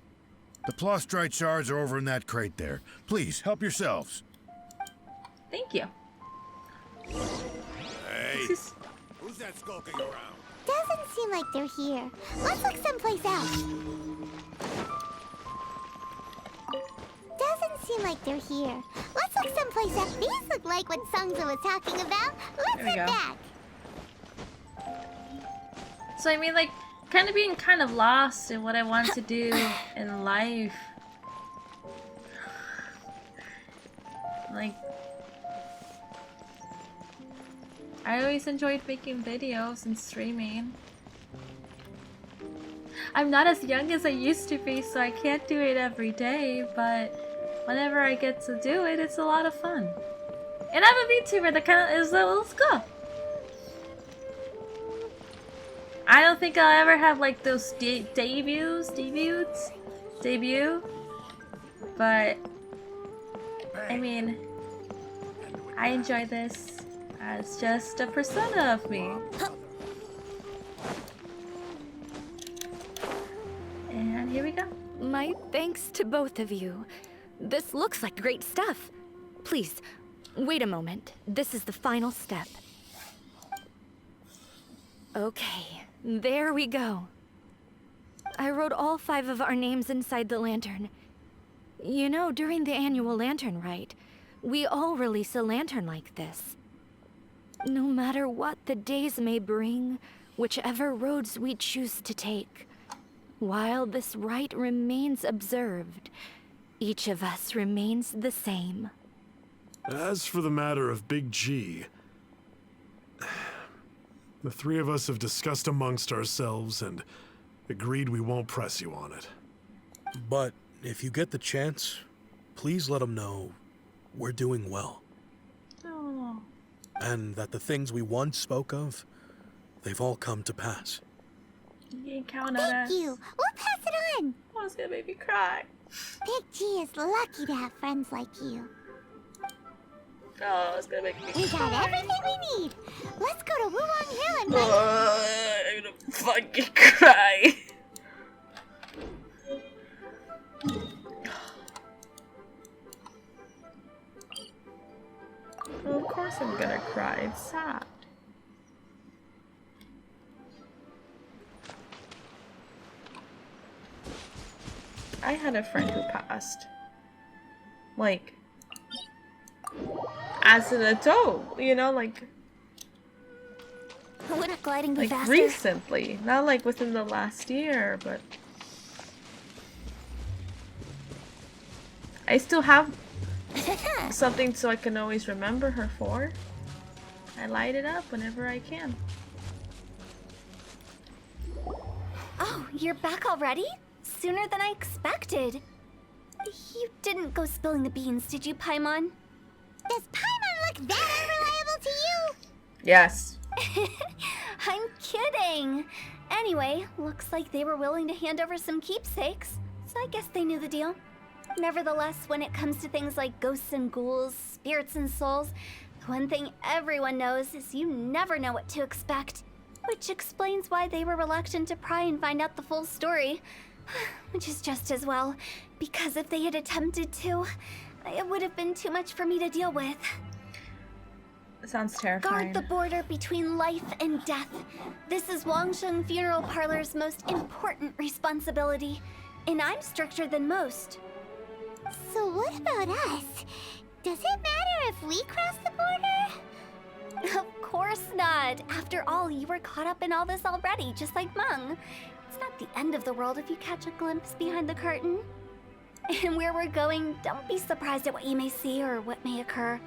J: The Plostrite shards are over in that crate there. Please, help yourselves.
E: Thank you.
J: Hey,
E: This is...
J: who's that skulking around?
B: Doesn't seem like they're here. Let's look someplace else. seem like they're here. Let's look someplace else. These look like what Sungza was talking about. Let's
E: There we
B: head
E: go.
B: back.
E: So I mean, like, kind of being kind of lost in what I want to do in life. Like, I always enjoyed making videos and streaming. I'm not as young as I used to be, so I can't do it every day, but whenever I get to do it, it's a lot of fun. And I'm a VTuber that kind of is let's go. I don't think I'll ever have like those debut, but I mean, I enjoy this as just a persona of me. And here we go.
C: My thanks to both of you. This looks like great stuff. Please, wait a moment. This is the final step. Okay, there we go. I wrote all 5 of our names inside the lantern. You know, during the annual lantern rite, we all release a lantern like this. No matter what the days may bring, whichever roads we choose to take, while this rite remains observed, each of us remains the same.
G: As for the matter of Big G, the 3 of us have discussed amongst ourselves and agreed we won't press you on it.
H: But if you get the chance, please let them know we're doing well.
E: Oh.
H: And that the things we once spoke of, they've all come to pass.
E: You can count on
B: Thank
E: us.
B: you. We'll pass it on.
E: Oh, it's gonna make me cry.
B: Big G is lucky to have friends like you.
E: Oh, it's gonna make me
B: We got
E: cry.
B: everything we need. Let's go to Wulong Hill and
E: I'm gonna fucking cry. Well, of course I'm gonna cry. It's sad. I had a friend who passed. Like, as an adult, you know, like
D: Would a gliding be faster?
E: recently. Not like within the last year, but I still have something so I can always remember her for. I light it up whenever I can.
D: Oh, you're back already? Sooner than I expected. You didn't go spilling the beans, did you, Paimon?
B: Does Paimon look that unreliable to you?
E: Yes.
D: I'm kidding. Anyway, looks like they were willing to hand over some keepsakes, so I guess they knew the deal. Nevertheless, when it comes to things like ghosts and ghouls, spirits and souls, the one thing everyone knows is you never know what to expect. Which explains why they were reluctant to pry and find out the full story. Which is just as well, because if they had attempted to, it would have been too much for me to deal with.
E: It sounds terrifying.
D: Guard the border between life and death. This is Wangsheng Funeral Parlor's most important responsibility, and I'm stricter than most.
B: So what about us? Does it matter if we cross the border?
D: Of course not. After all, you were caught up in all this already, just like Meng. It's not the end of the world if you catch a glimpse behind the curtain. And where we're going, don't be surprised at what you may see or what may occur.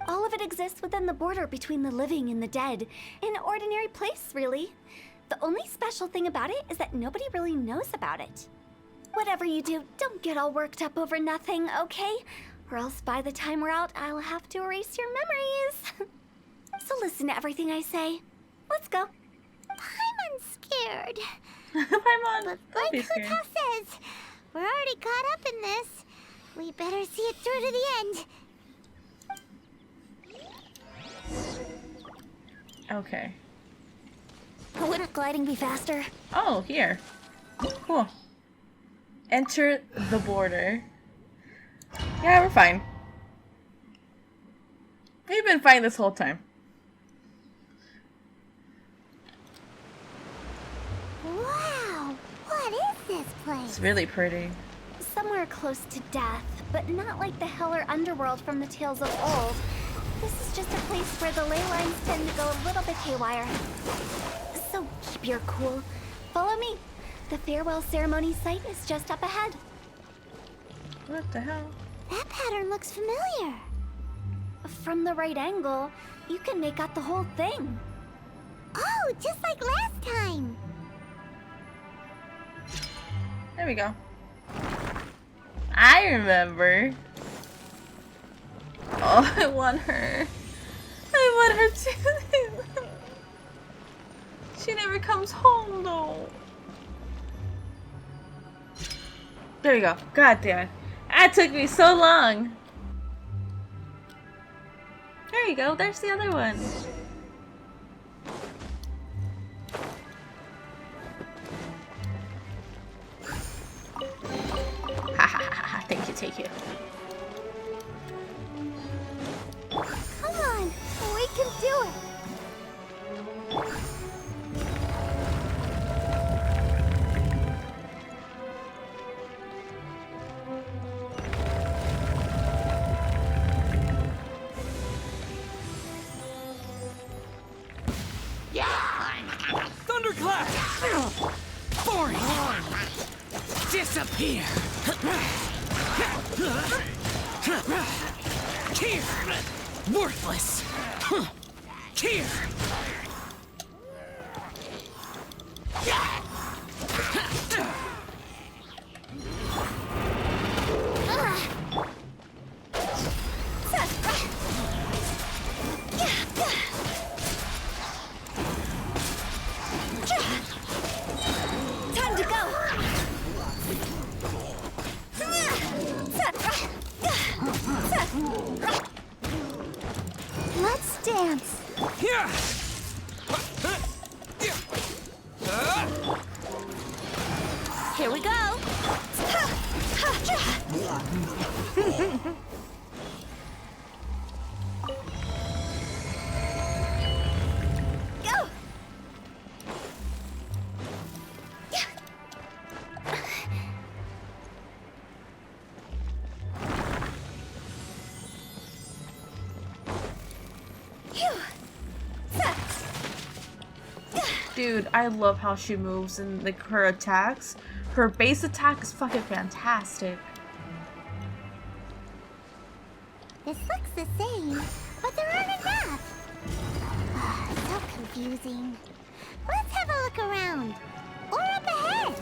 D: All of it exists within the border between the living and the dead. An ordinary place, really. The only special thing about it is that nobody really knows about it. Whatever you do, don't get all worked up over nothing, okay? Or else by the time we're out, I'll have to erase your memories. So listen to everything I say. Let's go.
B: Paimon's scared.
E: Paimon,
B: But
E: don't be
B: like
E: scared.
B: Huta says, we're already caught up in this. We better see it through to the end.
E: Okay.
D: Wouldn't gliding be faster?
E: Oh, here. Cool. Enter the border. Yeah, we're fine. We've been fine this whole time.
B: Wow, what is this
E: It's
B: place?
E: really pretty.
D: somewhere close to death, but not like the hell or underworld from the tales of old. This is just a place where the ley lines tend to go a little bit haywire. So keep your cool. Follow me. The farewell ceremony site is just up ahead.
E: What the hell?
B: That pattern looks familiar.
D: From the right angle, you can make out the whole thing.
B: Oh, just like last time.
E: There we go. I remember. Oh, I want her. I want her too. She never comes home though. There we go. God damn it. That took me so long. There you go. There's the other one. Ha ha ha ha. Thank you, take you.
B: Come on, we can do it.
K: Thunderclap! Boring! Disappear! Here! Worthless! Here!
D: Time to go.
B: Let's dance.
K: Here!
B: Here we go.
D: Go.
E: Dude, I love how she moves and like her attacks. Her base attack is fucking fantastic.
B: This looks the same, but there aren't enough. So confusing. Let's have a look around. Or up ahead.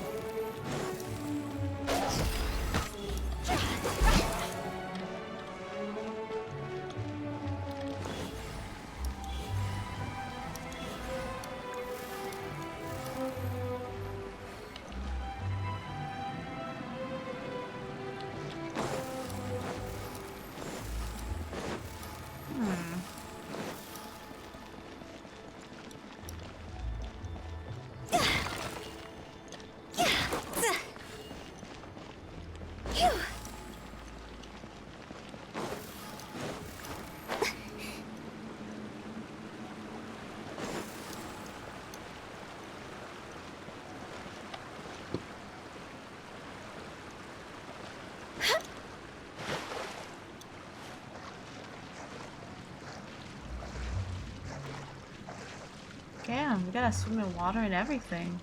E: Damn, we gotta swim in water and everything.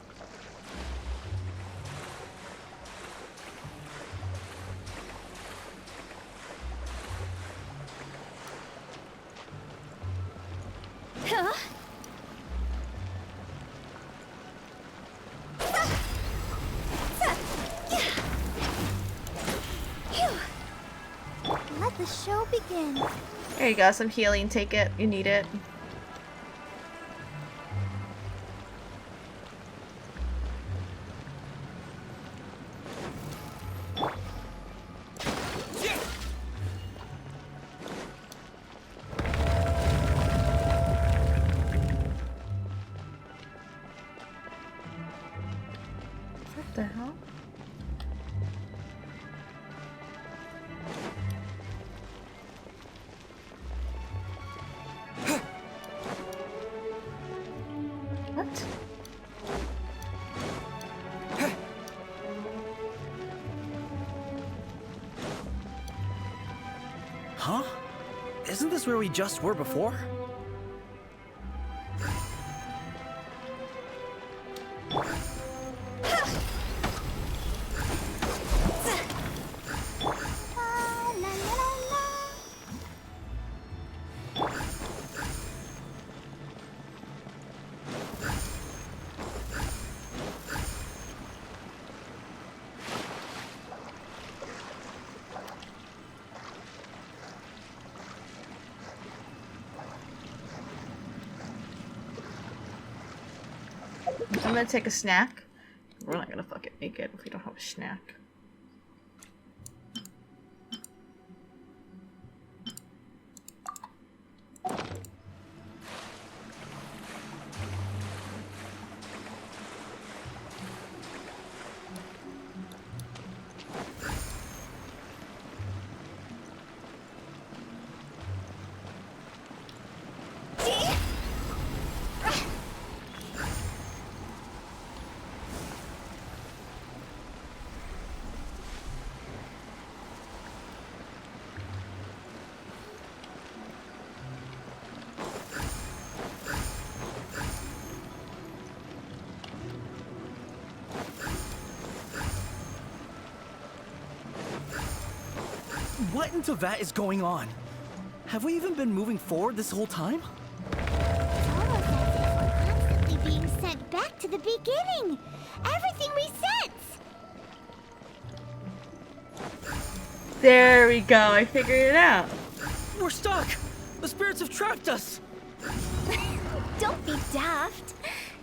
B: Let the show begin.
E: There you go, some healing. Take it. You need it. What the hell?
F: Huh? Isn't this where we just were before?
B: La, la, la, la.
E: I'm gonna take a snack. We're not gonna fucking make it if we don't have a snack.
F: What into that is going on? Have we even been moving forward this whole time?
B: It's almost as if we're constantly being sent back to the beginning. Everything resets.
E: There we go, I figured it out.
F: We're stuck! The spirits have trapped us!
D: Don't be daft.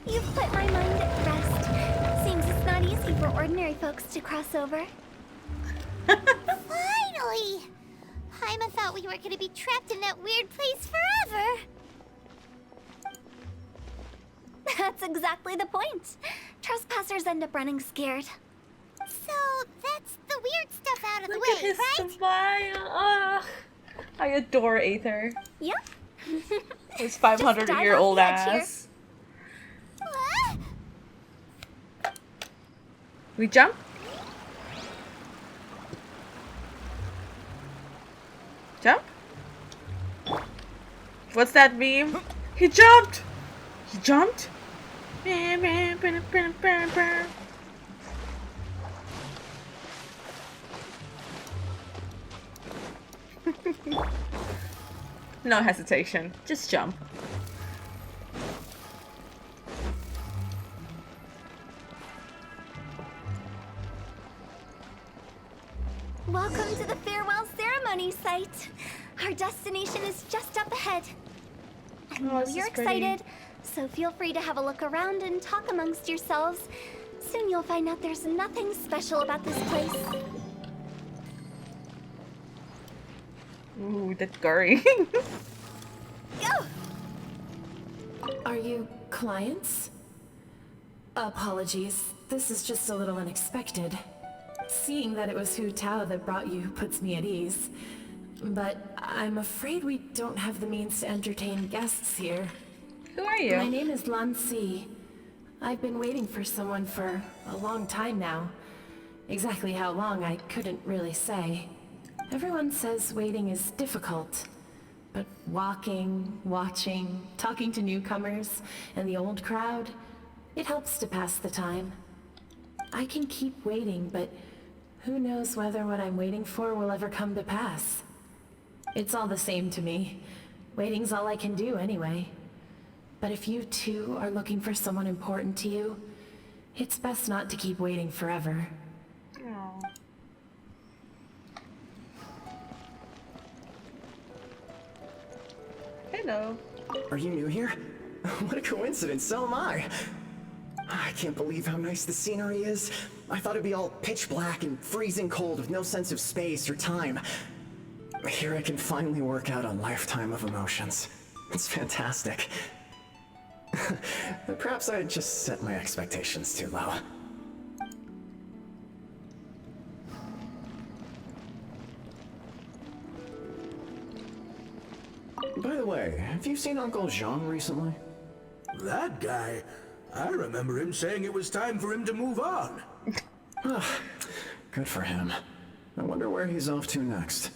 D: You've put my mind at rest. Seems it's not easy for ordinary folks to cross over.
B: Finally! Paimon thought we were gonna be trapped in that weird place forever.
D: That's exactly the point. Trespassers end up running scared.
B: So that's the weird stuff out of the
E: Look at
B: way,
E: his
B: right?
E: smile. Ugh. I adore Aether.
D: Yep.
E: His 500-year-old ass.
B: What?
E: We jump? Jump? What's that meme? He jumped! He jumped? No hesitation. Just jump.
D: Welcome to the farewell ceremony site. Our destination is just up ahead. I know
E: this
D: you're
E: is pretty.
D: excited, so feel free to have a look around and talk amongst yourselves. Soon you'll find out there's nothing special about this place.
E: Ooh, that's gory.
D: Go!
I: Are you clients? Apologies. This is just a little unexpected. Seeing that it was Hu Tao that brought you puts me at ease. But I'm afraid we don't have the means to entertain guests here.
E: Who are you?
I: My name is Lan Si. I've been waiting for someone for a long time now. Exactly how long, I couldn't really say. Everyone says waiting is difficult. But walking, watching, talking to newcomers, and the old crowd, it helps to pass the time. I can keep waiting, but who knows whether what I'm waiting for will ever come to pass. It's all the same to me. Waiting's all I can do anyway. But if you too are looking for someone important to you, it's best not to keep waiting forever.
E: Aw. Hello.
L: Are you new here? What a coincidence, so am I. I can't believe how nice the scenery is. I thought it'd be all pitch black and freezing cold with no sense of space or time. Here I can finally work out a lifetime of emotions. It's fantastic. Perhaps I just set my expectations too low. By the way, have you seen Uncle Jean recently?
M: That guy? I remember him saying it was time for him to move on.
L: Good for him. I wonder where he's off to next.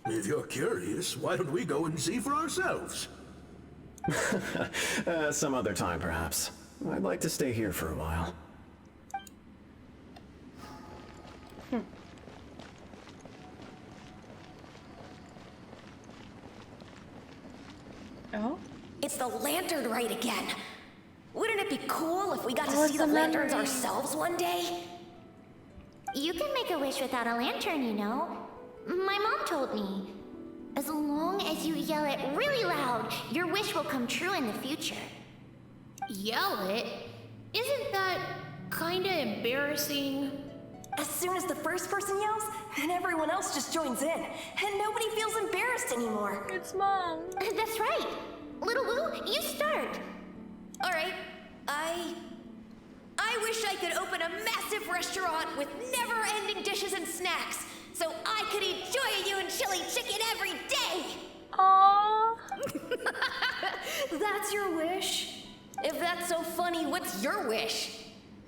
M: If you're curious, why don't we go and see for ourselves?
L: Some other time, perhaps. I'd like to stay here for a while.
E: Oh?
N: It's the lantern rite again. Wouldn't it be cool if we got to
A: Oh,
N: see
A: it's
N: the
A: a
N: lanterns
A: memory.
N: ourselves one day?
B: You can make a wish without a lantern, you know. My mom told me. As long as you yell it really loud, your wish will come true in the future.
I: Yell it? Isn't that kinda embarrassing?
N: As soon as the first person yells, and everyone else just joins in, and nobody feels embarrassed anymore.
E: It's Mom.
B: That's right. Little Woo, you start.
N: All right, I wish I could open a massive restaurant with never-ending dishes and snacks, so I could eat Joy-You and chili chicken every day.
E: Aww.
N: That's your wish? If that's so funny, what's your wish?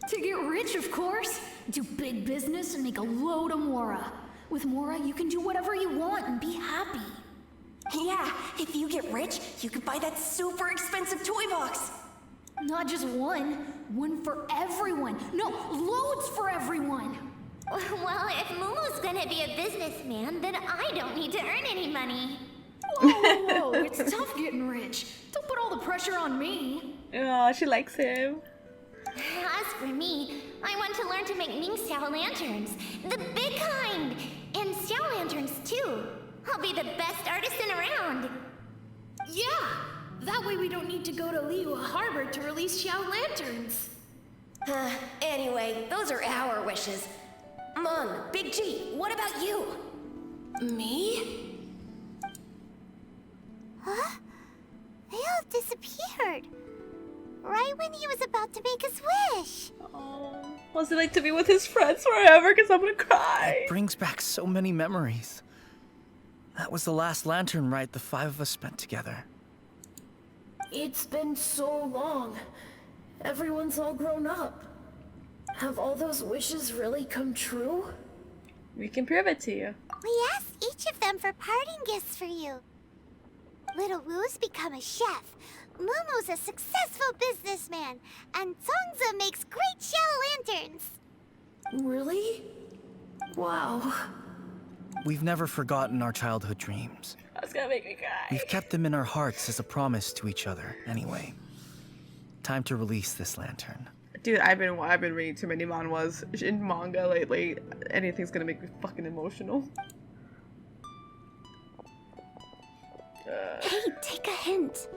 O: To get rich, of course. Do big business and make a load of Mora. With Mora, you can do whatever you want and be happy.
N: Yeah, if you get rich, you could buy that super expensive toy box.
O: Not just one. One for everyone. No, loads for everyone.
B: Well, if Momo's gonna be a businessman, then I don't need to earn any money.
O: Whoa, it's tough getting rich. Don't put all the pressure on me.
E: Oh, she likes him.
B: As for me, I want to learn to make Ming Xiao lanterns. The big kind! And Xiao lanterns, too. I'll be the best artisan around.
I: Yeah! That way we don't need to go to Liyue Harbor to release Xiao lanterns.
N: Anyway, those are our wishes. Mung, Big G, what about you?
I: Me?
B: Huh? They all disappeared. Right when he was about to make his wish.
E: Oh, what's it like to be with his friends forever? Because I'm gonna cry.
F: It brings back so many memories. That was the last lantern rite the 5 of us spent together.
I: It's been so long. Everyone's all grown up. Have all those wishes really come true?
E: We can prove it to you.
B: We asked each of them for parting gifts for you. Little Woo's become a chef. Momo's a successful businessman. And Songza makes great Xiao lanterns.
I: Really? Wow.
F: We've never forgotten our childhood dreams.
E: That's gonna make me cry.
F: We've kept them in our hearts as a promise to each other, anyway. Time to release this lantern.
E: Dude, I've been reading too many manhwas in manga lately. Anything's gonna make me fucking emotional.
D: Hey, take a hint.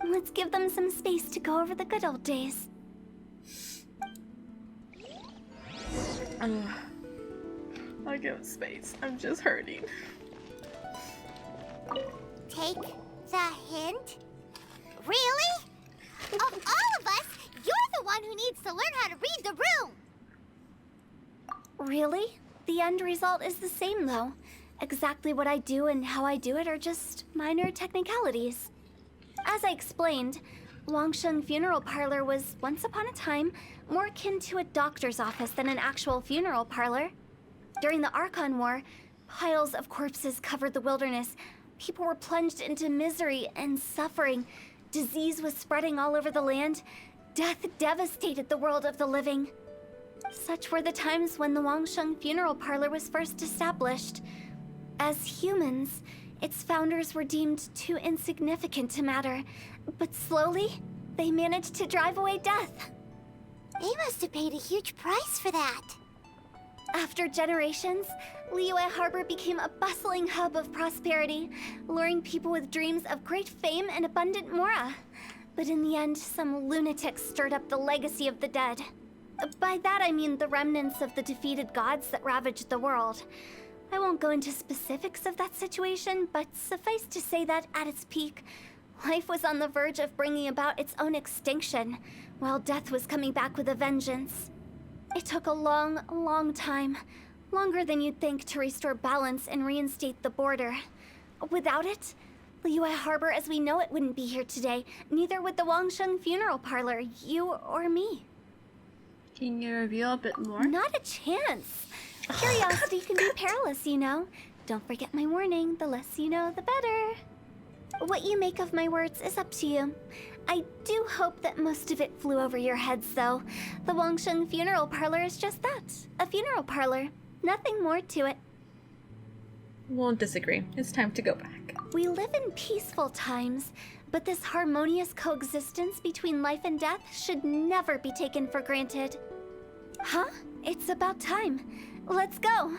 D: Let's give them some space to go over the good old days.
E: I'll give it space. I'm just hurting.
B: Take the hint? Really? Of all of us, you're the one who needs to learn how to read the room.
D: Really? The end result is the same, though. Exactly what I do and how I do it are just minor technicalities. As I explained, Wangsheng Funeral Parlor was, once upon a time, more akin to a doctor's office than an actual funeral parlor. During the Archon War, piles of corpses covered the wilderness. People were plunged into misery and suffering. Disease was spreading all over the land. Death devastated the world of the living. Such were the times when the Wangsheng Funeral Parlor was first established. As humans, its founders were deemed too insignificant to matter, but slowly, they managed to drive away death.
B: They must have paid a huge price for that.
D: After generations, Liyue Harbor became a bustling hub of prosperity, luring people with dreams of great fame and abundant mora. But in the end, some lunatics stirred up the legacy of the dead. By that I mean the remnants of the defeated gods that ravaged the world. I won't go into specifics of that situation, but suffice to say that at its peak, life was on the verge of bringing about its own extinction, while death was coming back with a vengeance. It took a long, long time, longer than you'd think, to restore balance and reinstate the border. Without it, Liyue Harbor as we know it wouldn't be here today, neither would the Wangsheng Funeral Parlor, you or me.
E: Can you reveal a bit more?
D: Not a chance. Curiosity can be perilous, you know. Don't forget my warning. The less you know, the better. What you make of my words is up to you. I do hope that most of it flew over your heads, though. The Wangsheng Funeral Parlor is just that. A funeral parlor. Nothing more to it.
E: Won't disagree. It's time to go back.
D: We live in peaceful times, but this harmonious coexistence between life and death should never be taken for granted. Huh? It's about time. Let's go.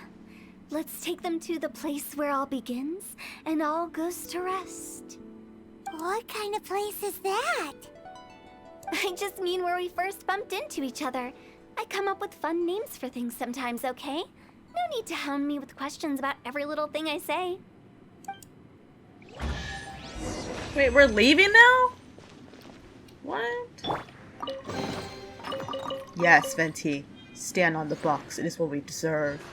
D: Let's take them to the place where all begins and all goes to rest.
B: What kind of place is that?
D: I just mean where we first bumped into each other. I come up with fun names for things sometimes, okay? No need to hound me with questions about every little thing I say.
E: Wait, we're leaving now? What? Yes, Venti. Stand on the box. It is what we deserve.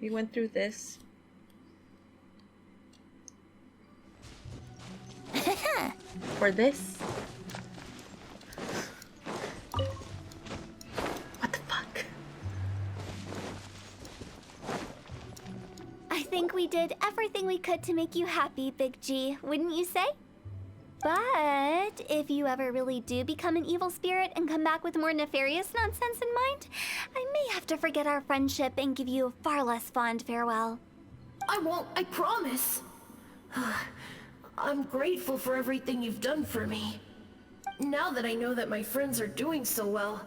E: We went through this. For this? What the fuck?
D: I think we did everything we could to make you happy, Big G, wouldn't you say? But if you ever really do become an evil spirit and come back with more nefarious nonsense in mind, I may have to forget our friendship and give you a far less fond farewell.
I: I won't, I promise. I'm grateful for everything you've done for me. Now that I know that my friends are doing so well,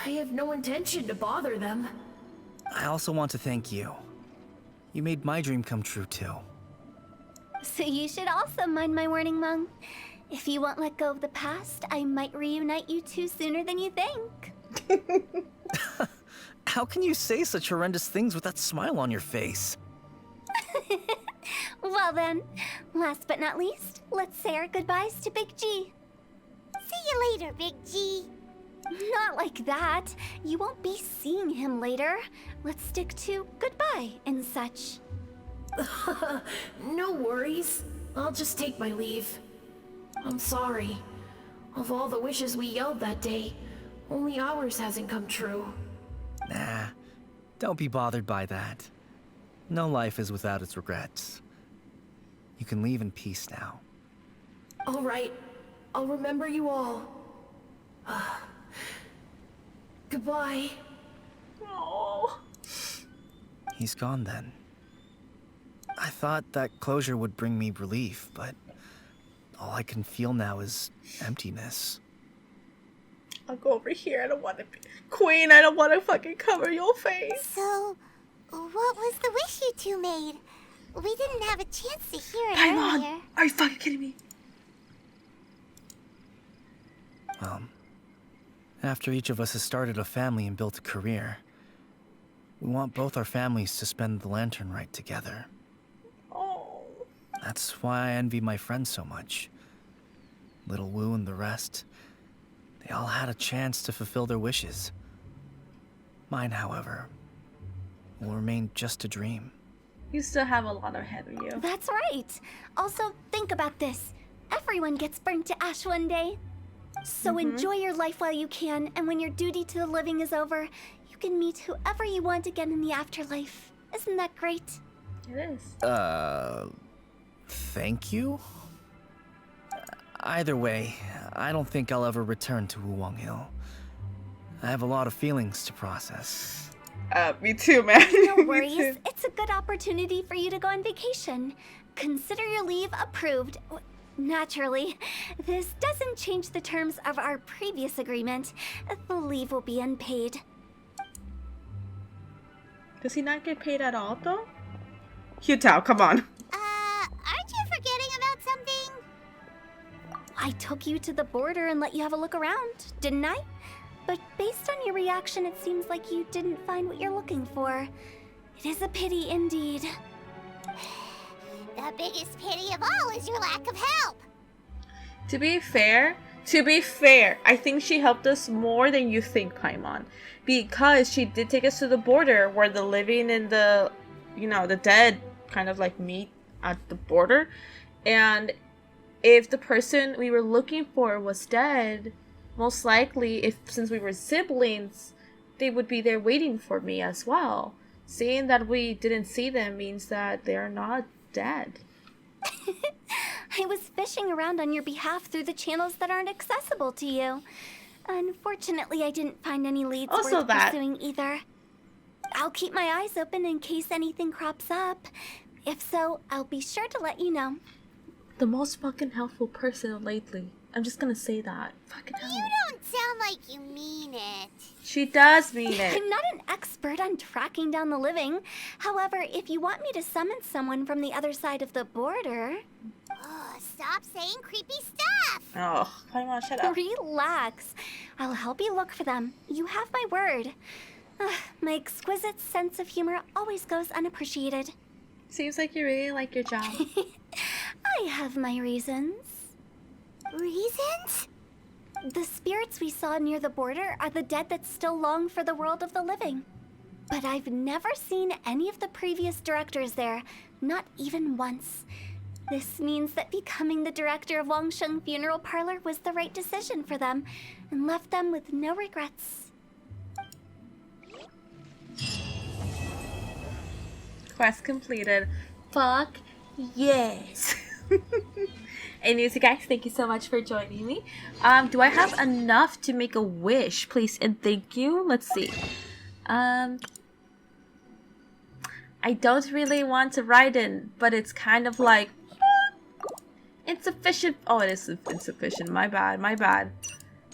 I: I have no intention to bother them.
F: I also want to thank you. You made my dream come true too.
D: So you should also mind my warning, Mung. If you won't let go of the past, I might reunite you two sooner than you think.
F: How can you say such horrendous things with that smile on your face?
D: Well then, last but not least, let's say our goodbyes to Big G.
B: See you later, Big G.
D: Not like that. You won't be seeing him later. Let's stick to goodbye and such.
I: No worries. I'll just take my leave. I'm sorry. Of all the wishes we yelled that day, only ours hasn't come true.
F: Nah, don't be bothered by that. No life is without its regrets. You can leave in peace now.
I: All right. I'll remember you all. Goodbye.
E: Oh.
F: He's gone then. I thought that closure would bring me relief, but all I can feel now is emptiness.
E: I'll go over here. I don't want to be Queen. I don't want to fucking cover your face.
B: So, what was the wish you two made? We didn't have a chance to hear it
E: Paimon,
B: earlier.
E: are you fucking kidding me?
F: Well, after each of us has started a family and built a career, we want both our families to spend the Lantern Rite together.
E: Oh.
F: That's why I envy my friends so much. Little Wu and the rest, they all had a chance to fulfill their wishes. Mine, however, will remain just a dream.
E: You still have a lot ahead of you.
D: That's right. Also, think about this. Everyone gets burnt to ash one day. So enjoy your life while you can, and when your duty to the living is over, you can meet whoever you want again in the afterlife. Isn't that great?
E: It is.
F: Thank you? Either way, I don't think I'll ever return to Wuwang Hill. I have a lot of feelings to process.
E: Me too, man.
D: No
E: Me
D: worries.
E: too.
D: It's a good opportunity for you to go on vacation. Consider your leave approved. Naturally, this doesn't change the terms of our previous agreement. The leave will be unpaid.
E: Does he not get paid at all, though? Hyutao, come on.
B: Aren't you forgetting about something?
D: I took you to the border and let you have a look around, didn't I? But based on your reaction, it seems like you didn't find what you're looking for. It is a pity indeed.
B: The biggest pity of all is your lack of help.
E: To be fair, I think she helped us more than you think, Paimon. Because she did take us to the border where the living and the, the dead kind of like meet at the border. And if the person we were looking for was dead, most likely, if since we were siblings, they would be there waiting for me as well. Seeing that we didn't see them means that they're not dead.
D: I was fishing around on your behalf through the channels that aren't accessible to you. Unfortunately, I didn't find any leads
E: Also
D: worth
E: that.
D: pursuing either. I'll keep my eyes open in case anything crops up. If so, I'll be sure to let you know.
E: The most fucking helpful person lately. I'm just gonna say that. Fucking hell.
B: You don't sound like you mean it.
E: She does mean it.
D: I'm not an expert on tracking down the living. However, if you want me to summon someone from the other side of the border...
B: Oh, stop saying creepy stuff.
E: Oh, come on, shut up.
D: Relax. I'll help you look for them. You have my word. My exquisite sense of humor always goes unappreciated.
E: Seems like you really like your job.
D: I have my reasons.
B: Reasons?
D: The spirits we saw near the border are the dead that still long for the world of the living. But I've never seen any of the previous directors there, not even once. This means that becoming the director of Wangsheng Funeral Parlor was the right decision for them, and left them with no regrets.
E: Quest completed. Fuck yes. Anyways, you guys, thank you so much for joining me. Do I have enough to make a wish, please and thank you? Let's see. I don't really want to write in, but it's kind of like insufficient. Oh, it is insufficient. My bad, my bad.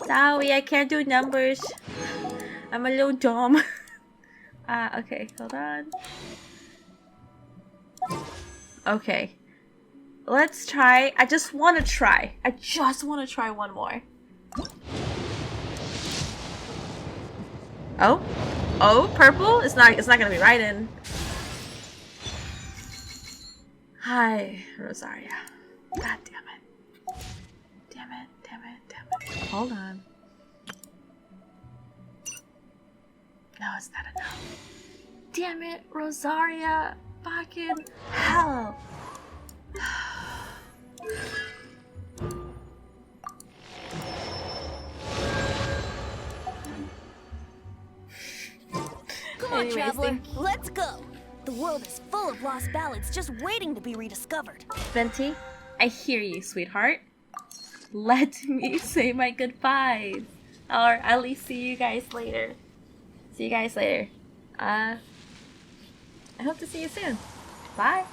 E: Sorry, I can't do numbers. I'm a little dumb. Okay, hold on. Okay. Let's try. I just want to try. I just want to try one more. Oh? Oh, purple? It's not gonna be right in. Hi, Rosaria. God damn it. Damn it, damn it, damn it. Hold on. No, it's not enough. Damn it, Rosaria. Fucking hell.
N: Come on, traveler, let's go. The world is full of lost ballads just waiting to be rediscovered.
E: Venti, I hear you, sweetheart. Let me say my goodbyes. Or at least see you guys later. See you guys later. I hope to see you soon. Bye.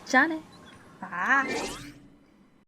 E: Johnny. Bye.